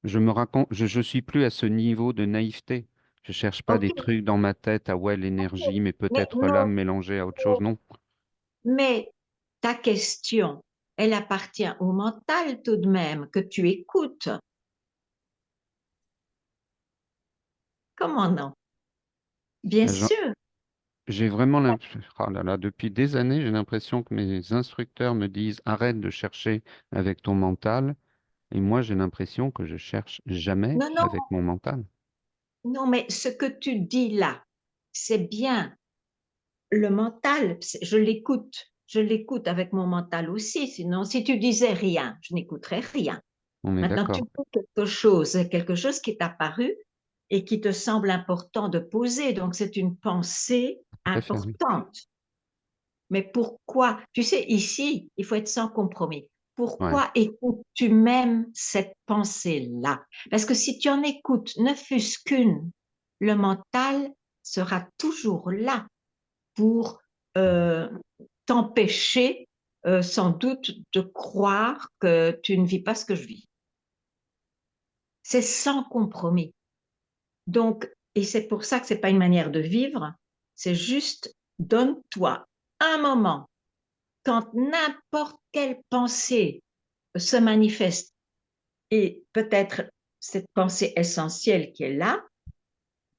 je me raconte, je suis plus à ce niveau de naïveté. Je cherche pas des Ok. trucs dans ma tête, ah ouais, Ok. l'énergie, mais Mais peut-être l'âme non, mélangée à autre chose. Non. mais ta question, elle appartient au mental tout de même que tu écoutes. Comment non? Bien Euh, j'en- sûr. J'ai vraiment l'impression, ah là là, depuis des années, j'ai l'impression que mes instructeurs me disent arrête de chercher avec ton mental. Et moi, j'ai l'impression que je cherche jamais Non, non, avec mon mental. non, mais ce que tu dis là, c'est bien le mental, je l'écoute. je l'écoute avec mon mental aussi. Sinon, si tu disais rien, je n'écouterais rien. On est Maintenant, tu d'accord. écoutes quelque chose qui est apparu et qui te semble important de poser. Donc, c'est une pensée Tout à fait, oui. importante. Mais pourquoi? Tu sais, ici, il faut être sans compromis. Ouais. Pourquoi écoutes-tu même cette pensée-là? Parce que si tu en écoutes ne fût-ce qu'une, le mental sera toujours là pour euh, t'empêcher sans doute de croire que tu ne vis pas ce que je vis. C'est sans compromis. Donc, et c'est pour ça que c'est pas une manière de vivre, c'est juste donne-toi un moment quand n'importe quelle pensée se manifeste et peut-être cette pensée essentielle qui est là,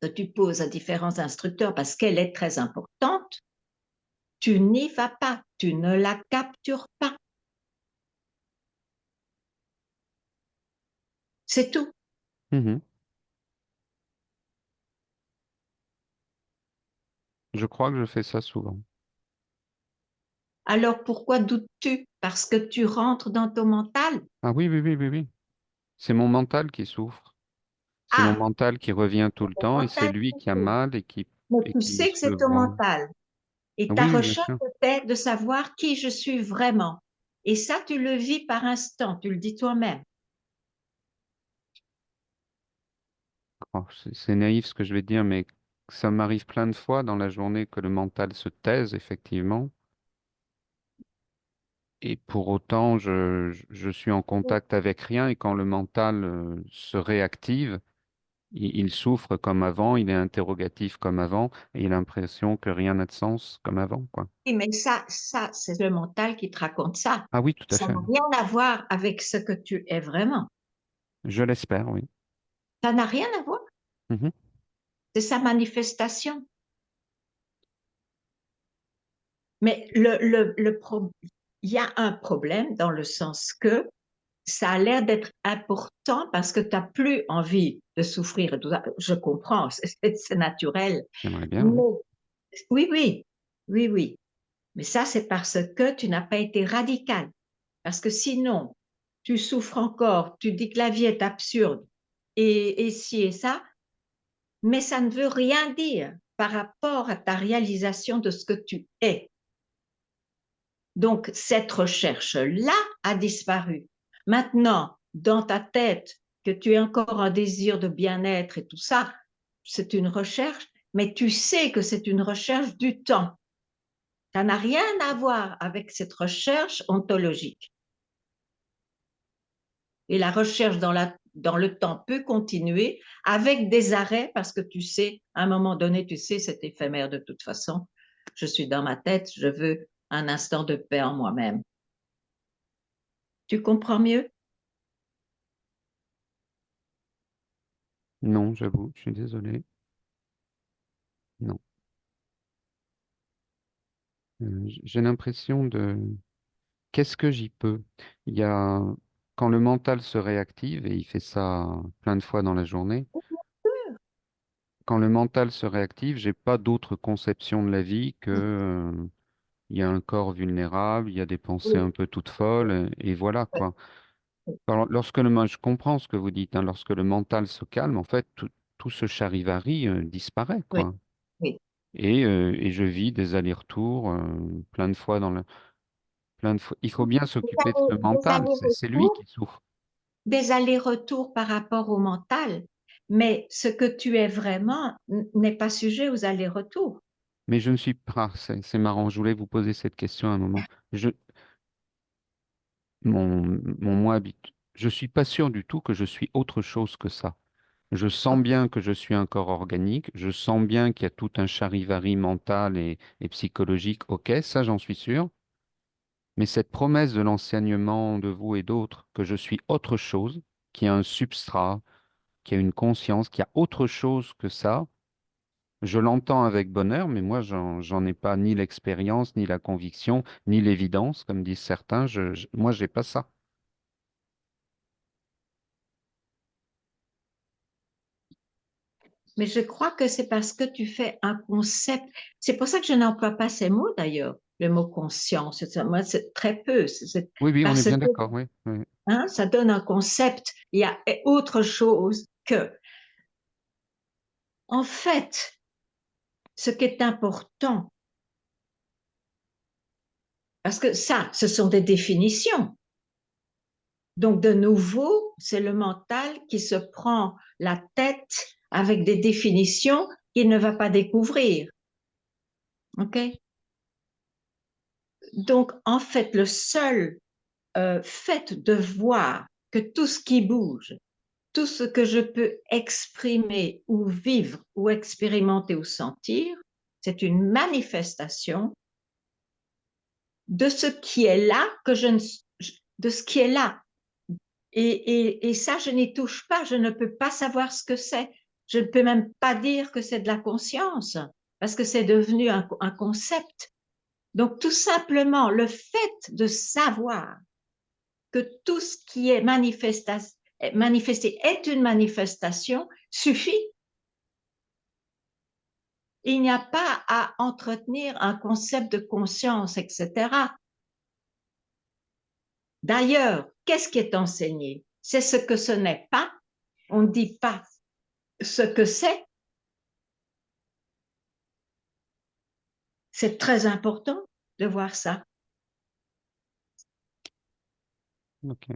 que tu poses à différents instructeurs parce qu'elle est très importante, tu n'y vas pas, tu ne la captures pas. C'est tout. Mhm. Je crois que je fais ça souvent. Alors pourquoi doutes-tu? Parce que tu rentres dans ton mental? Ah oui, oui, oui, oui, oui. C'est mon mental qui souffre. C'est mon Ah, mental qui revient tout le ton temps et c'est mental, lui c'est qui a tout. mal Mais et tu qui sais que se c'est ton vend. mental. Et ta Oui, oui, bien recherche sûr. est de savoir qui je suis vraiment. Et ça, tu le vis par instant, tu le dis toi-même. Oh, c'est naïf ce que je vais dire, mais ça m'arrive plein de fois dans la journée que le mental se taise, effectivement. Et pour autant, je suis en contact avec rien. Et quand le mental se réactive, il souffre comme avant, il est interrogatif comme avant, et il a l'impression que rien n'a de sens comme avant, quoi. Oui, mais ça, c'est le mental qui te raconte ça. Ah oui, tout à Ça fait. n'a rien à voir avec ce que tu es vraiment. Je l'espère, oui. Ça n'a rien à voir. Mhm. C'est sa manifestation. Mais il y a un problème dans le sens que ça a l'air d'être important parce que tu n'as plus envie de souffrir. Et tout ça. Je comprends, c'est naturel. J'aimerais bien, Mais oui. oui, oui, oui, oui. Mais ça, c'est parce que tu n'as pas été radical. Parce que sinon, tu souffres encore, tu dis que la vie est absurde et ci et ça, mais ça ne veut rien dire par rapport à ta réalisation de ce que tu es. Donc, cette recherche-là a disparu. Maintenant, dans ta tête, que tu as encore un désir de bien-être et tout ça, c'est une recherche, mais tu sais que c'est une recherche du temps. Ça n'a rien à voir avec cette recherche ontologique. Et la recherche dans le temps peut continuer avec des arrêts parce que tu sais, à un moment donné, tu sais, c'est éphémère de toute façon. Je suis dans ma tête, je veux un instant de paix en moi-même. Tu comprends mieux? Non, j'avoue, je suis désolé. Non. J'ai l'impression de... Qu'est-ce que j'y peux? Il y a... Quand le mental se réactive, et il fait ça plein de fois dans la journée, quand le mental se réactive, j'ai pas d'autre conception de la vie que il y a un corps vulnérable, il y a des pensées Oui, un peu toutes folles, et voilà oui, quoi. Alors, je comprends ce que vous dites, hein, lorsque le mental se calme, en fait, tout ce charivari disparaît, oui, quoi. oui. Et je vis des allers-retours plein de fois plein de fois. Il faut bien s'occuper de ce Des mental, c'est lui allers-retours, qui souffre. des allers-retours par rapport au mental, mais ce que tu es vraiment n'est pas sujet aux allers-retours. Mais je ne suis pas, c'est marrant, je voulais vous poser cette question à un moment. Je, mon moi habite. Je suis pas sûr du tout que je suis autre chose que ça. Je sens bien que je suis un corps organique, je sens bien qu'il y a tout un charivari mental et psychologique, ok, ça j'en suis sûr. Mais cette promesse de l'enseignement de vous et d'autres, que je suis autre chose, qui a un substrat, qui a une conscience, qui a autre chose que ça, je l'entends avec bonheur, mais moi j'en ai pas ni l'expérience, ni la conviction, ni l'évidence, comme disent certains. Moi j'ai pas ça. Mais je crois que c'est parce que tu fais un concept. C'est pour ça que je n'emploie pas ces mots d'ailleurs. le mot conscience. Moi, c'est très peu. Oui, oui, on est Parce bien que d'accord, oui, oui. hein, ça donne un concept. Il y a autre chose que, en fait, ce qui est important, parce que ça, ce sont des définitions. Donc, de nouveau, c'est le mental qui se prend la tête avec des définitions qu'il ne va pas découvrir. OK? Donc, en fait, le seul fait de voir que tout ce qui bouge, tout ce que je peux exprimer ou vivre ou expérimenter ou sentir, c'est une manifestation de ce qui est là, de ce qui est là. Et ça, je n'y touche pas, je ne peux pas savoir ce que c'est. Je ne peux même pas dire que c'est de la conscience, parce que c'est devenu un concept. Donc, tout simplement, le fait de savoir que tout ce qui est manifesté est une manifestation suffit. Il n'y a pas à entretenir un concept de conscience, etc. D'ailleurs, qu'est-ce qui est enseigné? C'est ce que ce n'est pas. On ne dit pas ce que c'est. C'est très important de voir ça. Ok.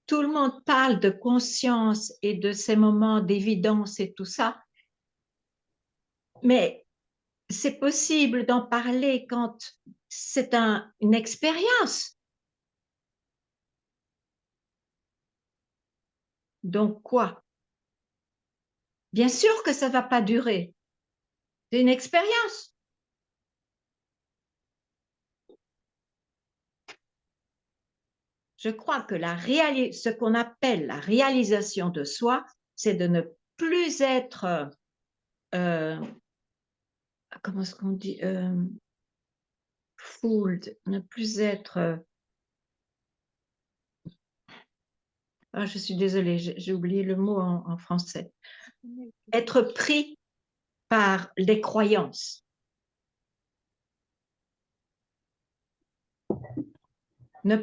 Tout le monde parle de conscience et de ces moments d'évidence et tout ça, mais c'est possible d'en parler quand c'est une expérience. Donc quoi? Bien sûr que ça ne va pas durer. C'est une expérience. Je crois que ce qu'on appelle la réalisation de soi, c'est de ne plus être, comment est-ce qu'on dit, fooled, ne plus être, je suis désolée, j'ai oublié le mot en français, être pris par les croyances. Ne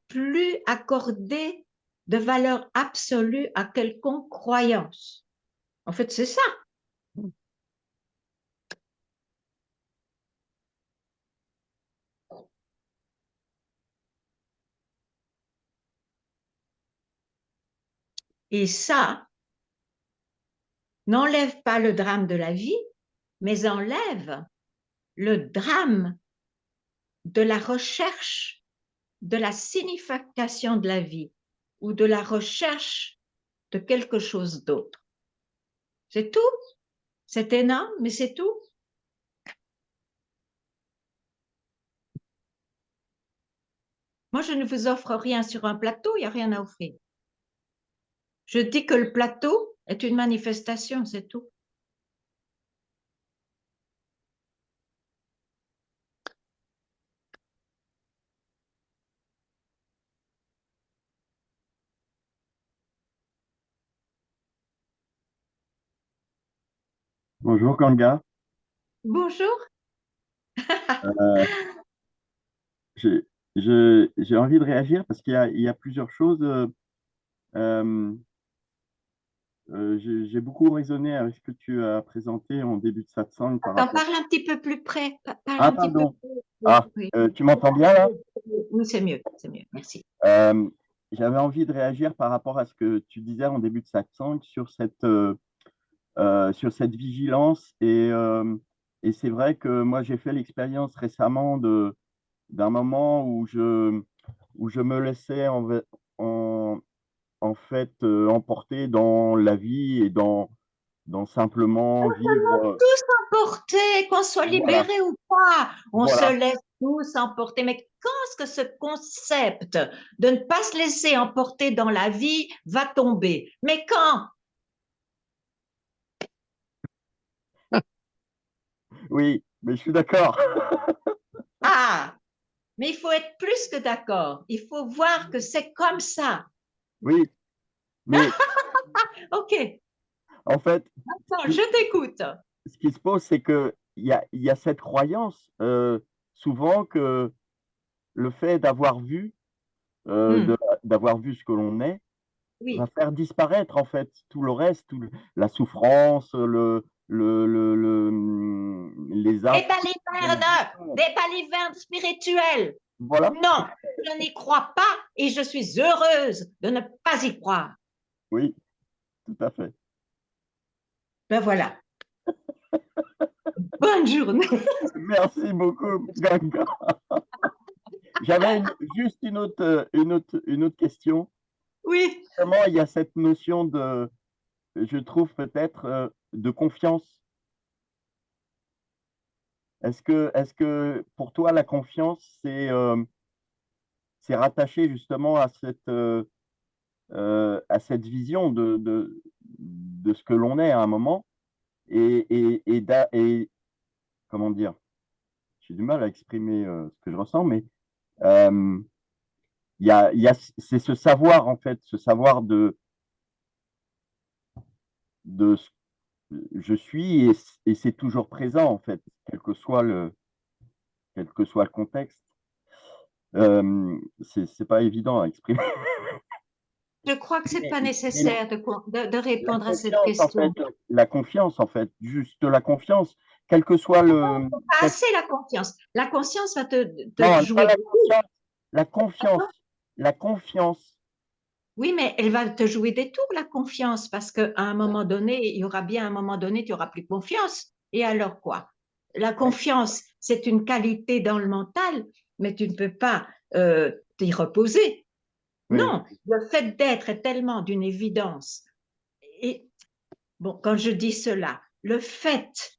plus accorder de valeur absolue à quelconque croyance. En fait, c'est ça. Et ça n'enlève pas le drame de la vie, mais enlève le drame de la recherche de la signification de la vie ou de la recherche de quelque chose d'autre. C'est tout. C'est énorme, mais c'est tout. Moi, je ne vous offre rien sur un plateau, il n'y a rien à offrir. Je dis que le plateau est une manifestation, c'est tout. Bonjour Kanga. Bonjour. Euh, j'ai j'ai envie de réagir parce il y a plusieurs choses. Euh, j'ai beaucoup raisonné avec ce que tu as présenté en début de satsang par Attends, rapport. parle un petit peu plus près. Parle Ah, un petit peu pardon. plus. Ah, Oui, tu m'entends bien là? oui, c'est mieux, merci. J'avais envie de réagir par rapport à ce que tu disais en début de satsang sur cette vigilance. Et c'est vrai que moi, j'ai fait l'expérience récemment d'un moment où je me laissais en, en fait emporter dans la vie et dans simplement vivre. Tous emportés, qu'on soit Voilà, libéré ou pas, on se voilà, laisse tous emporter. Mais quand est-ce que ce concept de ne pas se laisser emporter dans la vie va tomber? Mais quand? Oui, mais je suis d'accord. Ah, mais il faut être plus que d'accord. Il faut voir que c'est comme ça. Oui, mais OK, en fait, attends, je t'écoute. ce qui se pose, c'est il y a cette croyance souvent que le fait d'avoir vu, Hmm, d'avoir vu ce que l'on est, va oui. faire disparaître en fait tout le reste, la souffrance, les Des affres, balivernes, des balivernes spirituelles. voilà, Non, je n'y crois pas et je suis heureuse de ne pas y croire. oui, tout à fait. Ben voilà. Bonne journée. Merci beaucoup, Ganga. J'avais juste une autre question. Oui. Comment il y a cette notion je trouve peut-être, de confiance. Est-ce que pour toi, la confiance, c'est rattaché justement à cette vision de ce que l'on est à un moment et comment dire, j'ai du mal à exprimer ce que je ressens, mais euh, c'est ce savoir en fait, ce savoir de ce que je suis et c'est toujours présent en fait, quel que soit le contexte. C'est pas évident à exprimer. Je crois que c'est Mais pas mais nécessaire de la répondre à cette confiance en fait, question. juste la confiance, quel que soit le Pas quel assez la confiance. La conscience va te non, pas jouer des tours. la confiance, la confiance. Oui, mais elle va te jouer des tours, la confiance, parce qu'à un moment donné, il y aura bien un moment donné, tu n'auras plus confiance. Et alors quoi? La confiance, c'est une qualité dans le mental, mais tu ne peux pas t'y reposer. Oui, Non, le fait d'être est tellement d'une évidence. Et bon, quand je dis cela, le fait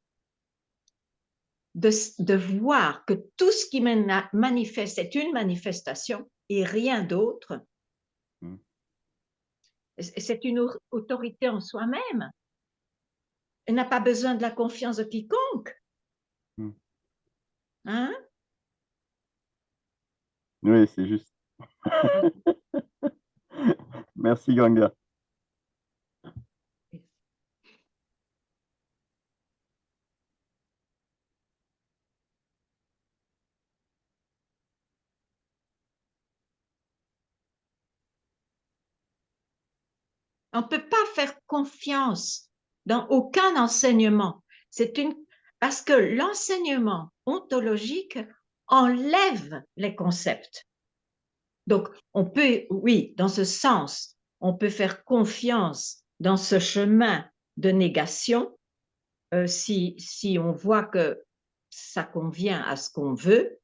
de voir que tout ce qui manifeste est une manifestation et rien d'autre, mmh, c'est une autorité en soi-même. Elle n'a pas besoin de la confiance de quiconque. mmh. Hein? Oui, c'est juste. Merci Ganga. On ne peut pas faire confiance dans aucun enseignement. Parce que l'enseignement ontologique enlève les concepts. Donc, on peut, oui, dans ce sens, on peut faire confiance dans ce chemin de négation si on voit que ça convient à ce qu'on veut,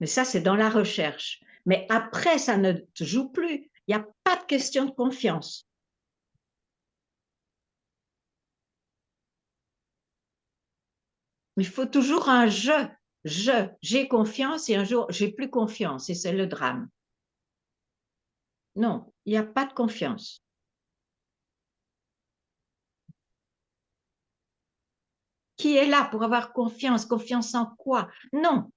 mais ça, c'est dans la recherche. Mais après, ça ne joue plus. Il n'y a pas de question de confiance. Il faut toujours un j'ai confiance et un jour, j'ai plus confiance et c'est le drame. Non, il n'y a pas de confiance. Qui est là pour avoir confiance? Confiance en quoi? Non.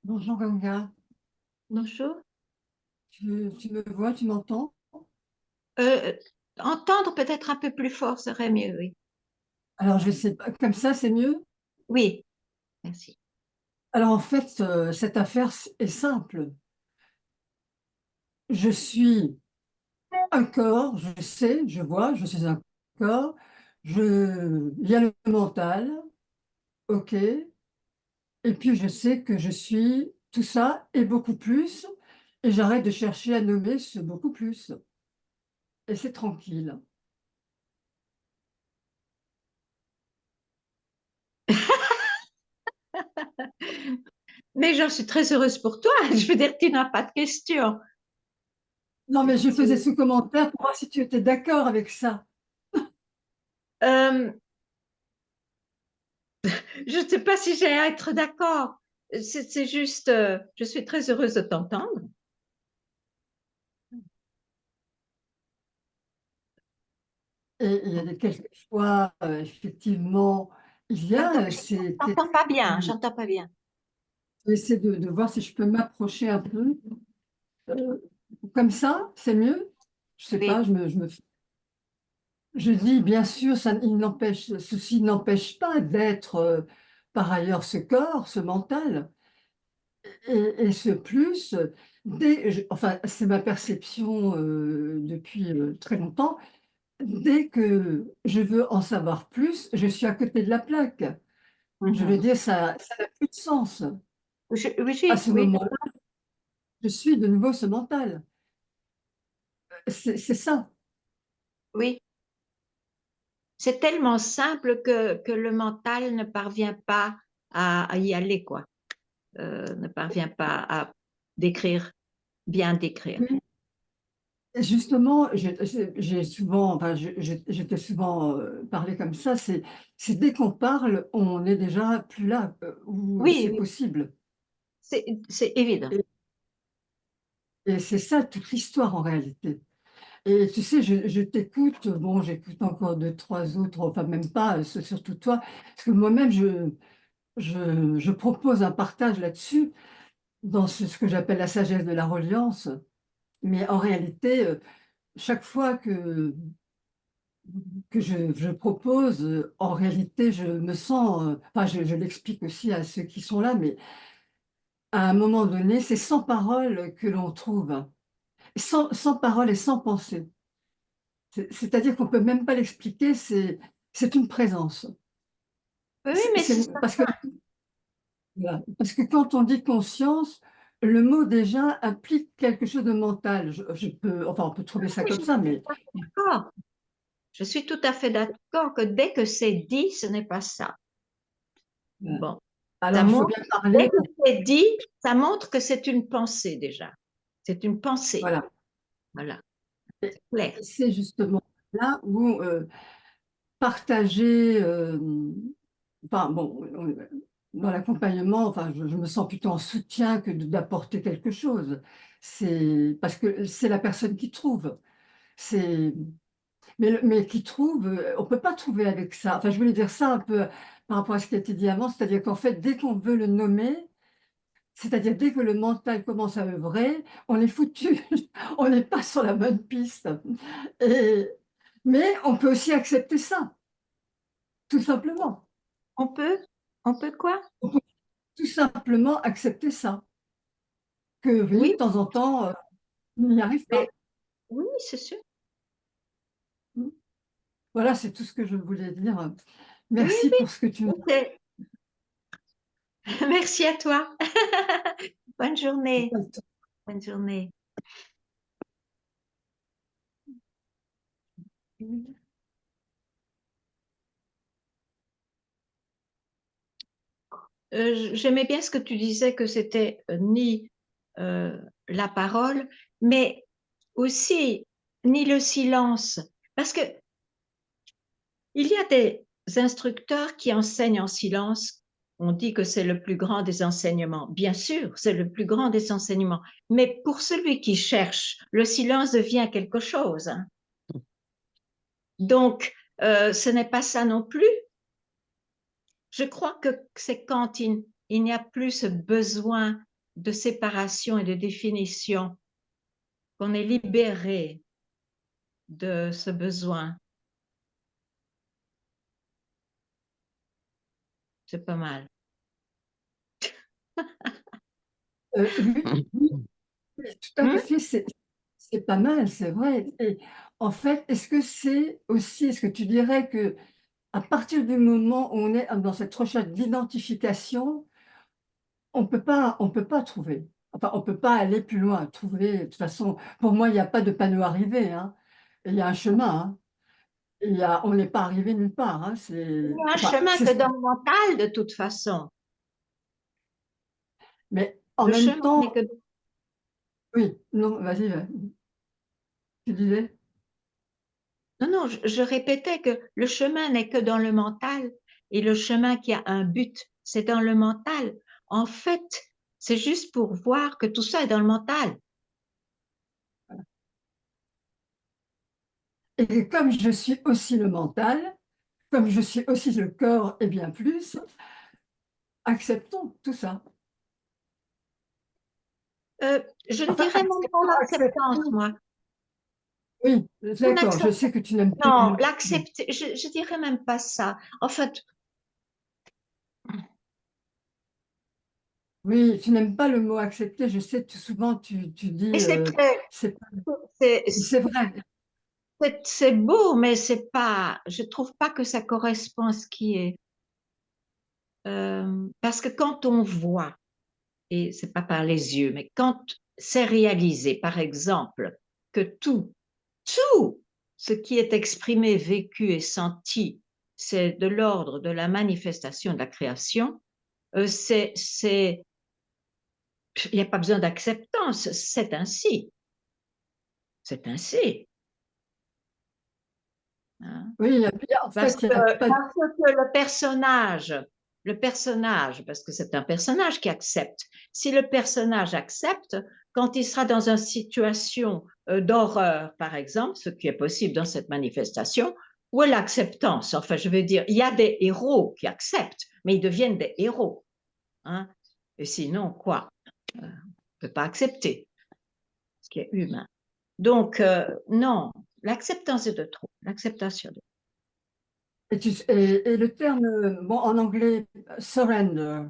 Bonjour Ganga, Bonjour. tu me vois, tu m'entends? Euh, Entendre peut-être un peu plus fort serait mieux, oui. Alors je sais pas, comme ça c'est mieux? Oui, merci. Alors en fait, cette affaire est simple. Je suis un corps, je sais, je vois, je suis un corps, il y a le mental, ok, et puis je sais que je suis tout ça et beaucoup plus, et j'arrête de chercher à nommer ce beaucoup plus. Et c'est tranquille. Mais j'en suis très heureuse pour toi. Je veux dire, tu n'as pas de questions. Non, mais je faisais ce commentaire pour voir si tu étais d'accord avec ça. Euh, je ne sais pas si j'ai à être d'accord. C'est juste, je suis très heureuse de t'entendre. Et il y a quelquefois, effectivement, il y Attends, a je ces n'entends pas bien, j'entends pas bien. J'essaie de voir si je peux m'approcher un peu. Euh, Comme ça, c'est mieux? Je sais Oui. pas, je dis, bien sûr, ceci n'empêche pas d'être par ailleurs ce corps, ce mental, et ce plus, enfin, c'est ma perception depuis très longtemps, dès que je veux en savoir plus, je suis à côté de la plaque. Je veux Mhm. dire, ça n'a plus de sens. Oui, À ce oui, moment-là, je suis de nouveau ce mental. C'est ça. oui. C'est tellement simple que le mental ne parvient pas à y aller, quoi. Ne parvient pas à décrire, bien décrire. Oui. Et justement, j'ai souvent, enfin, j'étais souvent parlé comme ça, c'est dès qu'on parle, on n'est déjà plus là où Oui, c'est oui, possible. c'est évident. Et, et c'est ça toute l'histoire en réalité. Et tu sais, je t'écoute, bon, j'écoute encore deux, trois autres, enfin même pas, surtout toi, parce que moi-même, je propose un partage là-dessus, dans ce que j'appelle la sagesse de la reliance. Mais en réalité, chaque fois que je propose, en réalité, je me sens, enfin, je l'explique aussi à ceux qui sont là, mais à un moment donné, c'est sans parole que l'on trouve, sans parole et sans pensée. C'est-à-dire qu'on peut même pas l'expliquer, c'est une présence. Oui, oui, mais c'est ça. Parce que, voilà, parce que quand on dit conscience, le mot déjà implique quelque chose de mental. Je peux, enfin, on peut trouver ça Oui, comme ça, mais d'accord. Je suis tout à fait d'accord que dès que c'est dit, ce n'est pas ça. Bon, ça alors il faut montre, bien dès parler. que c'est dit, ça montre que c'est une pensée déjà. C'est une pensée. Voilà. Voilà, Et c'est clair. c'est justement là où partager, enfin bon, dans l'accompagnement, enfin, je me sens plutôt en soutien que d'apporter quelque chose. C'est parce que c'est la personne qui trouve. C'est mais qui trouve, on peut pas trouver avec ça. Enfin, je voulais dire ça un peu par rapport à ce qui a été dit avant, c'est-à-dire qu'en fait, dès qu'on veut le nommer, c'est-à-dire dès que le mental commence à œuvrer, on est foutu, on n'est pas sur la bonne piste. Et mais on peut aussi accepter ça, tout simplement. On peut? On peut quoi? On peut tout simplement accepter ça, que oui, Oui, de temps en temps, on n'y arrive mais pas. oui, c'est sûr. Mmh. Voilà, c'est tout ce que je voulais dire. Oui, Merci oui, pour ce que tu me ok. Merci à toi. Bonne journée. Bonne journée. J'aimais bien ce que tu disais que c'était ni la parole, mais aussi ni le silence. Parce que il y a des instructeurs qui enseignent en silence. On dit que c'est le plus grand des enseignements. Bien sûr, c'est le plus grand des enseignements. Mais pour celui qui cherche, le silence devient quelque chose, hein. Donc, ce n'est pas ça non plus. Je crois que c'est quand il n'y a plus ce besoin de séparation et de définition, qu'on est libéré de ce besoin. C'est pas mal. oui, oui, tout à Hmm? fait, c'est pas mal, c'est vrai. Et en fait, est-ce que c'est aussi, est-ce que tu dirais que à partir du moment où on est dans cette recherche d'identification, on peut pas trouver. Enfin, on peut pas aller plus loin, trouver. De toute façon, pour moi, il n'y a pas de panneau arrivé, hein. Il y a un chemin, hein. On n'est pas arrivé nulle part, hein. Il n'y a un Enfin, chemin c'est que ce que dans le mental, de toute façon. Mais en Le même chemin n'est temps, que... oui, non, vas-y, tu disais. Non, non, je répétais que le chemin n'est que dans le mental et le chemin qui a un but, c'est dans le mental. En fait, c'est juste pour voir que tout ça est dans le mental. Et comme je suis aussi le mental, comme je suis aussi le corps et bien plus, acceptons tout ça. Je ne Enfin, dirais même pas l'acceptance, acceptons. moi. Oui, On d'accord, je accepte... sais que tu n'aimes plus. Non, l'accepter, je dirais même pas ça. En fait, Oui, tu n'aimes pas le mot accepter. Je sais que souvent tu mais dis c'est c'est, c'est vrai. c'est beau, mais c'est pas, je trouve pas que ça correspond à ce qui est. Parce que quand on voit, et c'est pas par les yeux, mais quand c'est réalisé, par exemple, que tout ce qui est exprimé, vécu et senti, c'est de l'ordre de la manifestation de la création, il n'y a pas besoin d'acceptance, c'est ainsi. C'est ainsi. Hein. Oui, en Parce fait, que, il n'y a pas de... parce que le personnage, parce que c'est un personnage qui accepte, si le personnage accepte, quand il sera dans une situation d'horreur, par exemple, ce qui est possible dans cette manifestation, où est l'acceptance? Enfin, je veux dire, il y a des héros qui acceptent, mais ils deviennent des héros. Hein? Et sinon, quoi? On ne peut pas accepter ce qui est humain. Donc, non, l'acceptance est de trop, l'acceptation de Et le terme, bon, en anglais, surrender.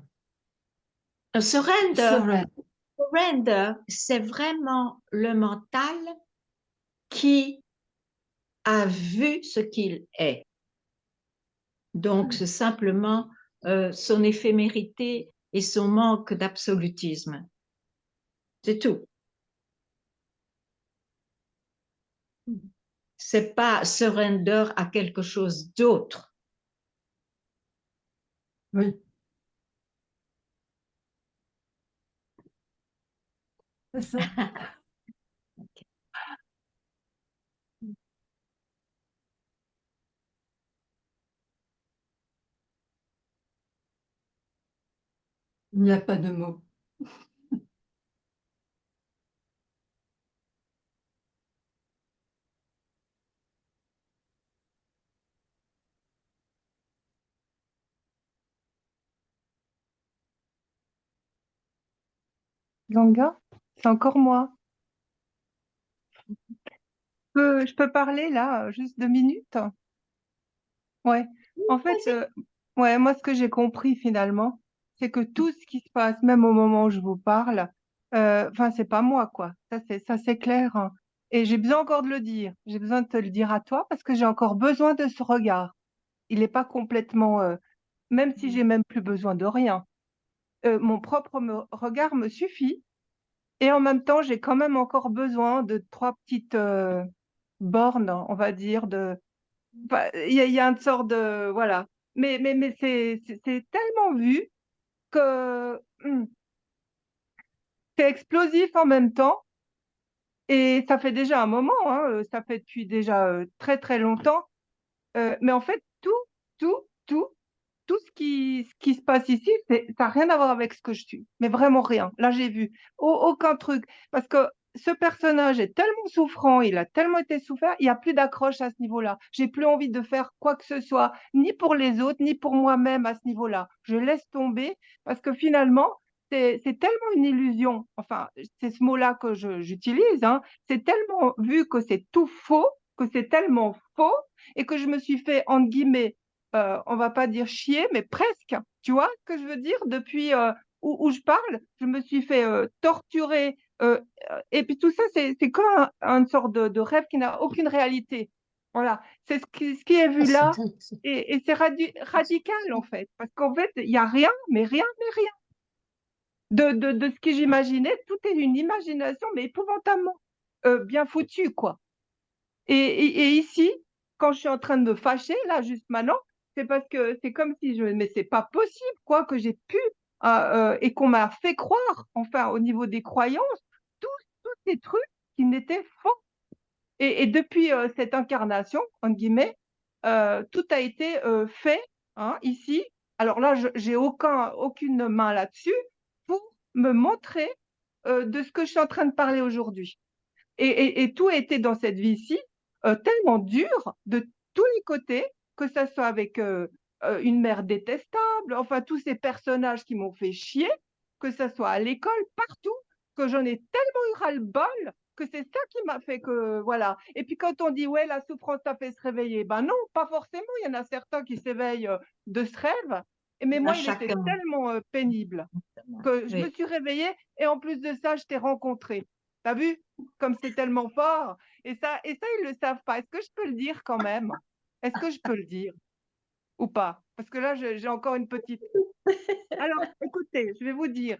surrender. Surrender. Surrender, c'est vraiment le mental qui a vu ce qu'il est. Donc, c'est simplement son éphémérité et son manque d'absolutisme. C'est tout. C'est pas surrender à quelque chose d'autre. Oui, c'est ça. Il n'y a pas de mots. Ganga, c'est encore moi. Je peux parler là, juste 2 minutes? Ouais. En fait, ouais, moi, ce que j'ai compris finalement, c'est que tout ce qui se passe, même au moment où je vous parle, enfin, c'est pas moi, quoi. Ça, c'est clair, hein. Et j'ai besoin encore de le dire. J'ai besoin de te le dire à toi parce que j'ai encore besoin de ce regard. Il n'est pas complètement, même si j'ai même plus besoin de rien, mon propre regard me suffit. Et en même temps, j'ai quand même encore besoin de trois petites bornes, on va dire, enfin, il y a une sorte de, voilà. Mais c'est tellement vu que c'est explosif en même temps. Et ça fait déjà un moment, hein, ça fait depuis déjà très très longtemps. Mais en fait, tout, tout, tout ce qui se passe ici, ça n'a rien à voir avec ce que je suis. Mais vraiment rien. Là, j'ai vu aucun truc. Parce que ce personnage est tellement souffrant, il a tellement été souffert, il n'y a plus d'accroche à ce niveau-là. J'ai plus envie de faire quoi que ce soit, ni pour les autres, ni pour moi-même à ce niveau-là. Je laisse tomber parce que finalement, c'est tellement une illusion. Enfin, c'est ce mot-là que j'utilise, hein. C'est tellement vu que c'est tout faux, que c'est tellement faux, et que je me suis fait, entre guillemets, on va pas dire chier, mais presque. Tu vois ce que je veux dire? Depuis où je parle, je me suis fait torturer. Et puis tout ça, c'est comme une sorte de rêve qui n'a aucune réalité. Voilà, c'est ce qui est vu Ah, c'est là. dingue, ça. Et c'est radical, en fait. Parce qu'en fait, il n'y a rien, mais rien, mais rien. De ce que j'imaginais, tout est une imagination, mais épouvantablement bien foutue, quoi. Et ici, quand je suis en train de me fâcher, là, juste maintenant, c'est parce que c'est comme si mais c'est pas possible, quoi, que j'ai pu et qu'on m'a fait croire, enfin, au niveau des croyances, tous, tous ces trucs qui n'étaient faux. Et depuis cette incarnation, en guillemets, tout a été fait hein, ici. Alors là, j'ai aucune main là-dessus pour me montrer de ce que je suis en train de parler aujourd'hui. Et tout a été dans cette vie-ci tellement dur de tous les côtés, que ça soit avec une mère détestable, enfin tous ces personnages qui m'ont fait chier, que ça soit à l'école, partout, que j'en ai tellement eu ras-le-bol que c'est ça qui m'a fait que voilà. Et puis quand on dit ouais la souffrance ça fait se réveiller, ben non, pas forcément. Il y en a certains qui s'éveillent de ce rêve. Mais moi il était chacun. tellement pénible que je me Oui. suis réveillée et en plus de ça je t'ai rencontré. T'as vu comme c'est tellement fort. Et ça ils le savent pas. Est-ce que je peux le dire quand même? Est-ce que je peux le dire ou pas? Parce que là j'ai encore une petite. Alors écoutez, je vais vous dire.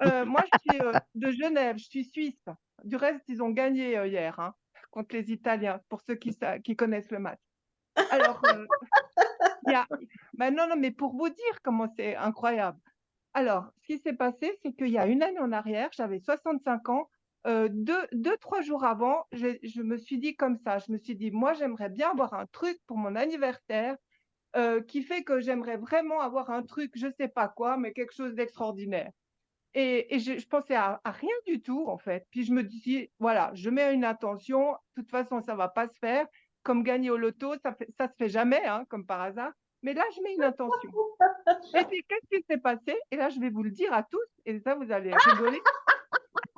Moi, je suis de Genève, je suis suisse. Du reste, ils ont gagné hier hein, contre les Italiens, pour ceux qui connaissent le match. Alors, il y a... Ben non, non, mais pour vous dire comment c'est incroyable. Alors, ce qui s'est passé, c'est qu'il y a une année en arrière, j'avais 65 ans. Deux, 3 jours avant, je me suis dit comme ça. Je me suis dit, moi, j'aimerais bien avoir un truc pour mon anniversaire qui fait que j'aimerais vraiment avoir un truc, je ne sais pas quoi, mais quelque chose d'extraordinaire. Et je pensais à rien du tout, en fait. Puis je me dis, voilà, je mets une intention. De toute façon, ça va pas se faire. Comme gagner au loto, ça se fait jamais, hein, comme par hasard. Mais là, je mets une intention. Et puis, qu'est-ce qui s'est passé? Et là, je vais vous le dire à tous, et ça, vous allez rigoler.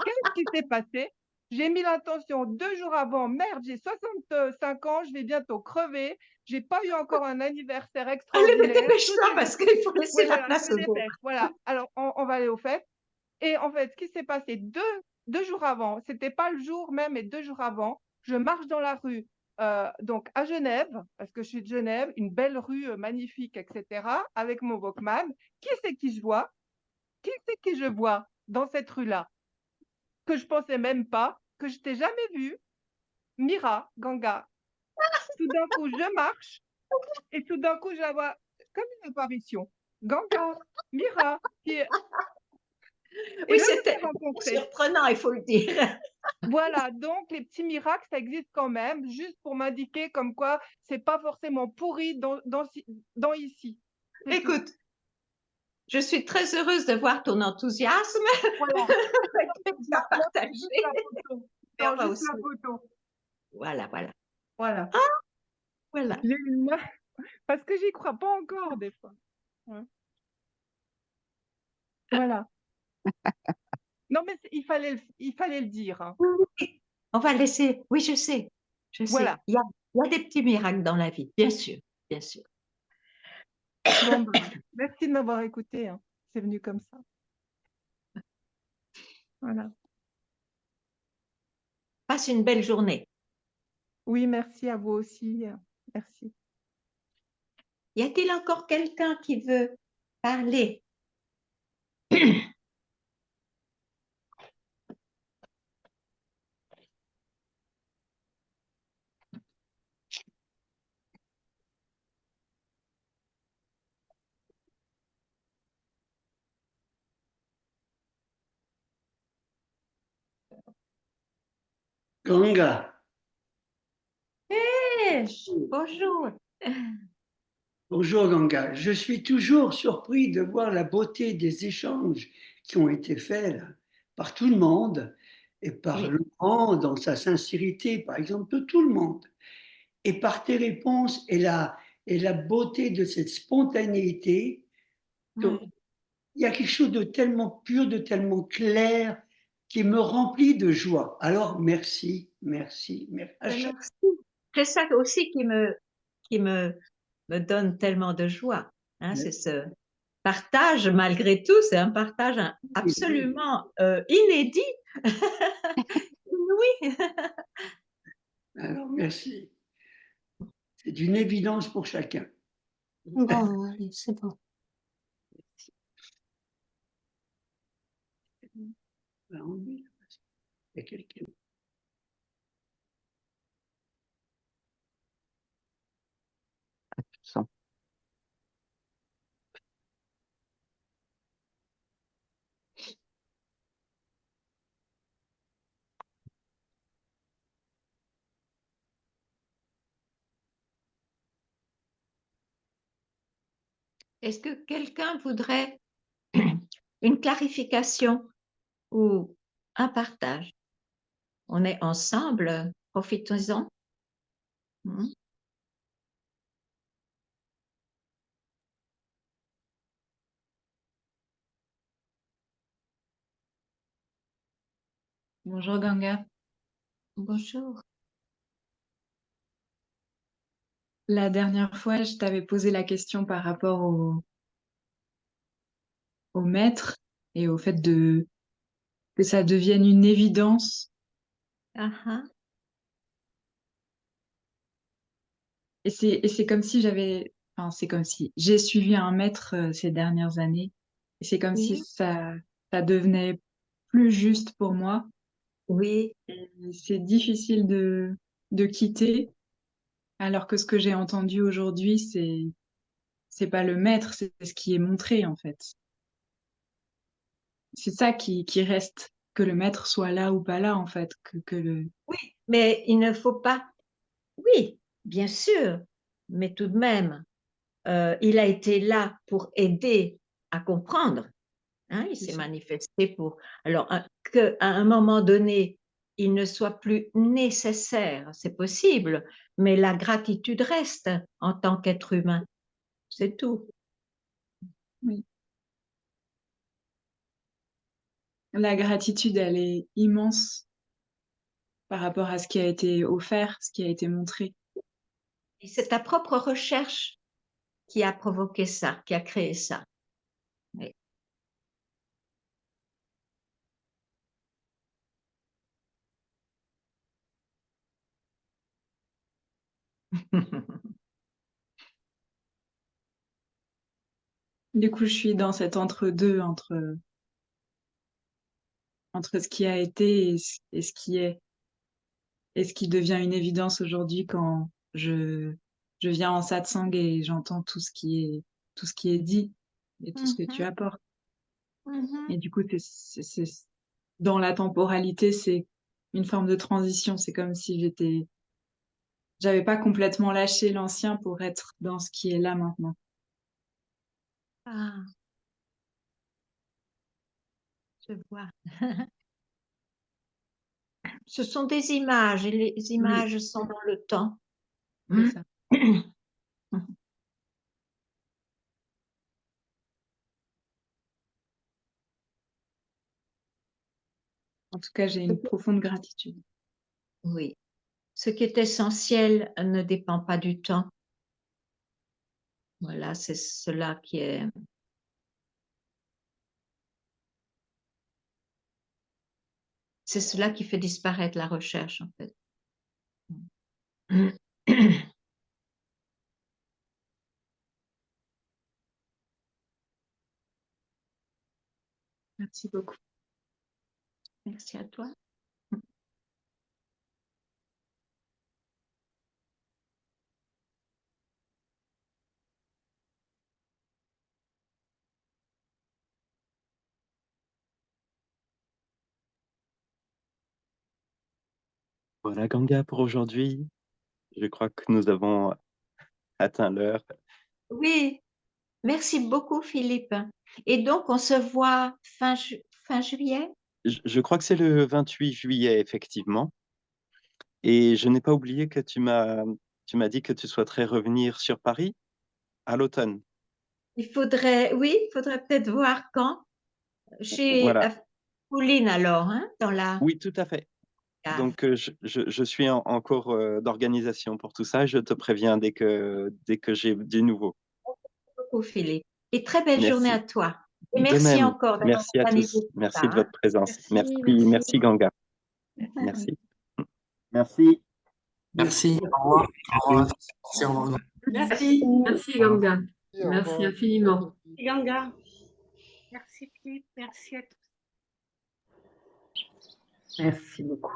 Qu'est-ce qui s'est passé? J'ai mis l'intention 2 jours avant. Merde, j'ai 65 ans, je vais bientôt crever. J'ai pas eu encore un anniversaire Allez, mais extraordinaire. dépêche-toi parce qu'il faut laisser Oui, la voilà, place je me aux autres. dépêche. Voilà. Alors, on va aller au fait. Et en fait, ce qui s'est passé deux jours avant, c'était pas le jour même, mais 2 jours avant, je marche dans la rue, donc à Genève, parce que je suis de Genève, une belle rue magnifique, etc., avec mon Walkman. Qui c'est qui je vois? Qui c'est qui je vois dans cette rue-là? Que je pensais même pas, que je t'ai jamais vue. Mira Ganga. Tout d'un coup, je marche et tout d'un coup, je la vois comme une apparition. Ganga, Mira, et Oui, là, on c'était s'est rencontrés. surprenant, il faut le dire. Voilà, donc les petits miracles, ça existe quand même, juste pour m'indiquer comme quoi c'est pas forcément pourri dans ici. C'est tout. Écoute, je suis très heureuse de voir ton enthousiasme Voilà. que tu as partagé. Juste la photo. Et Non, on va juste aussi. la photo. Voilà, voilà. Voilà. Voilà. J'ai une main, parce que j'y crois pas encore des fois. Ouais. Voilà. Non, mais il fallait le dire. Hein. Oui, on va laisser. Oui, je sais. Je sais. Voilà. Il y a des petits miracles dans la vie, bien sûr, bien sûr. Bon, ben, merci de m'avoir écouté. Hein. C'est venu comme ça. Voilà. Passe une belle journée. Oui, merci à vous aussi. Merci. Y a-t-il encore quelqu'un qui veut parler? Ganga, Hey, bonjour. bonjour Ganga. Je suis toujours surpris de voir la beauté des échanges qui ont été faits là, par tout le monde et par Oui. Laurent dans sa sincérité, par exemple, de tout le monde. Et par tes réponses et la beauté de cette spontanéité. Donc, Ouais. il y a quelque chose de tellement pur, de tellement clair qui me remplit de joie. Alors, merci, merci, merci. Merci. C'est ça aussi qui me donne tellement de joie. Hein, c'est ce partage, malgré tout, c'est un partage absolument inédit. Oui. Alors, merci. C'est d'une évidence pour chacun. Bon, allez, c'est bon. Il y a quelqu'un. Sans. Est-ce que quelqu'un voudrait une clarification ou un partage? On est ensemble, profitons-en. Hmm. Bonjour Ganga. Bonjour. La dernière fois, je t'avais posé la question par rapport au maître et au fait que ça devienne une évidence. Ah, ah. Et c'est comme si enfin, c'est comme si j'ai suivi un maître ces dernières années. Et c'est comme si Oui, ça devenait plus juste pour moi. oui, Et c'est difficile de quitter, alors que ce que j'ai entendu aujourd'hui, c'est pas le maître, c'est ce qui est montré en fait. C'est ça qui reste, que le maître soit là ou pas là en fait, que le... oui, mais il ne faut pas. Oui, bien sûr, mais tout de même, il a été là pour aider à comprendre. Hein, il C'est s'est ça. manifesté pour. Alors, qu'à un moment donné, il ne soit plus nécessaire, c'est possible, mais la gratitude reste en tant qu'être humain. C'est tout. Oui. La gratitude, elle est immense par rapport à ce qui a été offert, ce qui a été montré. Et c'est ta propre recherche qui a provoqué ça, qui a créé ça. Oui. Du coup, je suis dans cet entre-deux, entre ce qui a été et ce qui est, et ce qui devient une évidence aujourd'hui quand je viens en satsang et j'entends tout ce qui est dit et tout ce que tu Mhm, apportes. mhm. Et du coup, dans la temporalité, c'est une forme de transition. C'est comme si j'avais pas complètement lâché l'ancien pour être dans ce qui est là maintenant. Ah, je vois. Ce sont des images et les Oui, images sont dans le temps. c'est ça. En tout cas, j'ai une profonde gratitude. Oui. Ce qui est essentiel ne dépend pas du temps. Voilà, c'est cela qui est. C'est cela qui fait disparaître la recherche, en fait. Merci beaucoup. Merci à toi. Voilà, Ganga, pour aujourd'hui. Je crois que nous avons atteint l'heure. Oui, merci beaucoup, Philippe. Et donc, on se voit fin juillet? Je crois que c'est le 28 juillet, effectivement. Et je n'ai pas oublié que tu m'as dit que tu souhaiterais revenir sur Paris à l'automne. Oui, il faudrait peut-être voir quand. Chez Voilà. Pauline, alors, hein, dans la Oui, tout à fait. cave. Donc, je suis en cours d'organisation pour tout ça. Je te préviens dès que j'ai du nouveau. Merci beaucoup, Philippe. Et très belle journée à Merci. toi. Et De merci même, encore d'avoir merci à organisé tous. tout ça. Merci de Hein. votre présence. Merci, merci. Merci, Ganga. Merci. Merci. Merci, au revoir. Au revoir. Merci, au revoir. Merci, merci Ganga. Merci infiniment. Ganga. Merci Philippe, merci à tous. Merci beaucoup.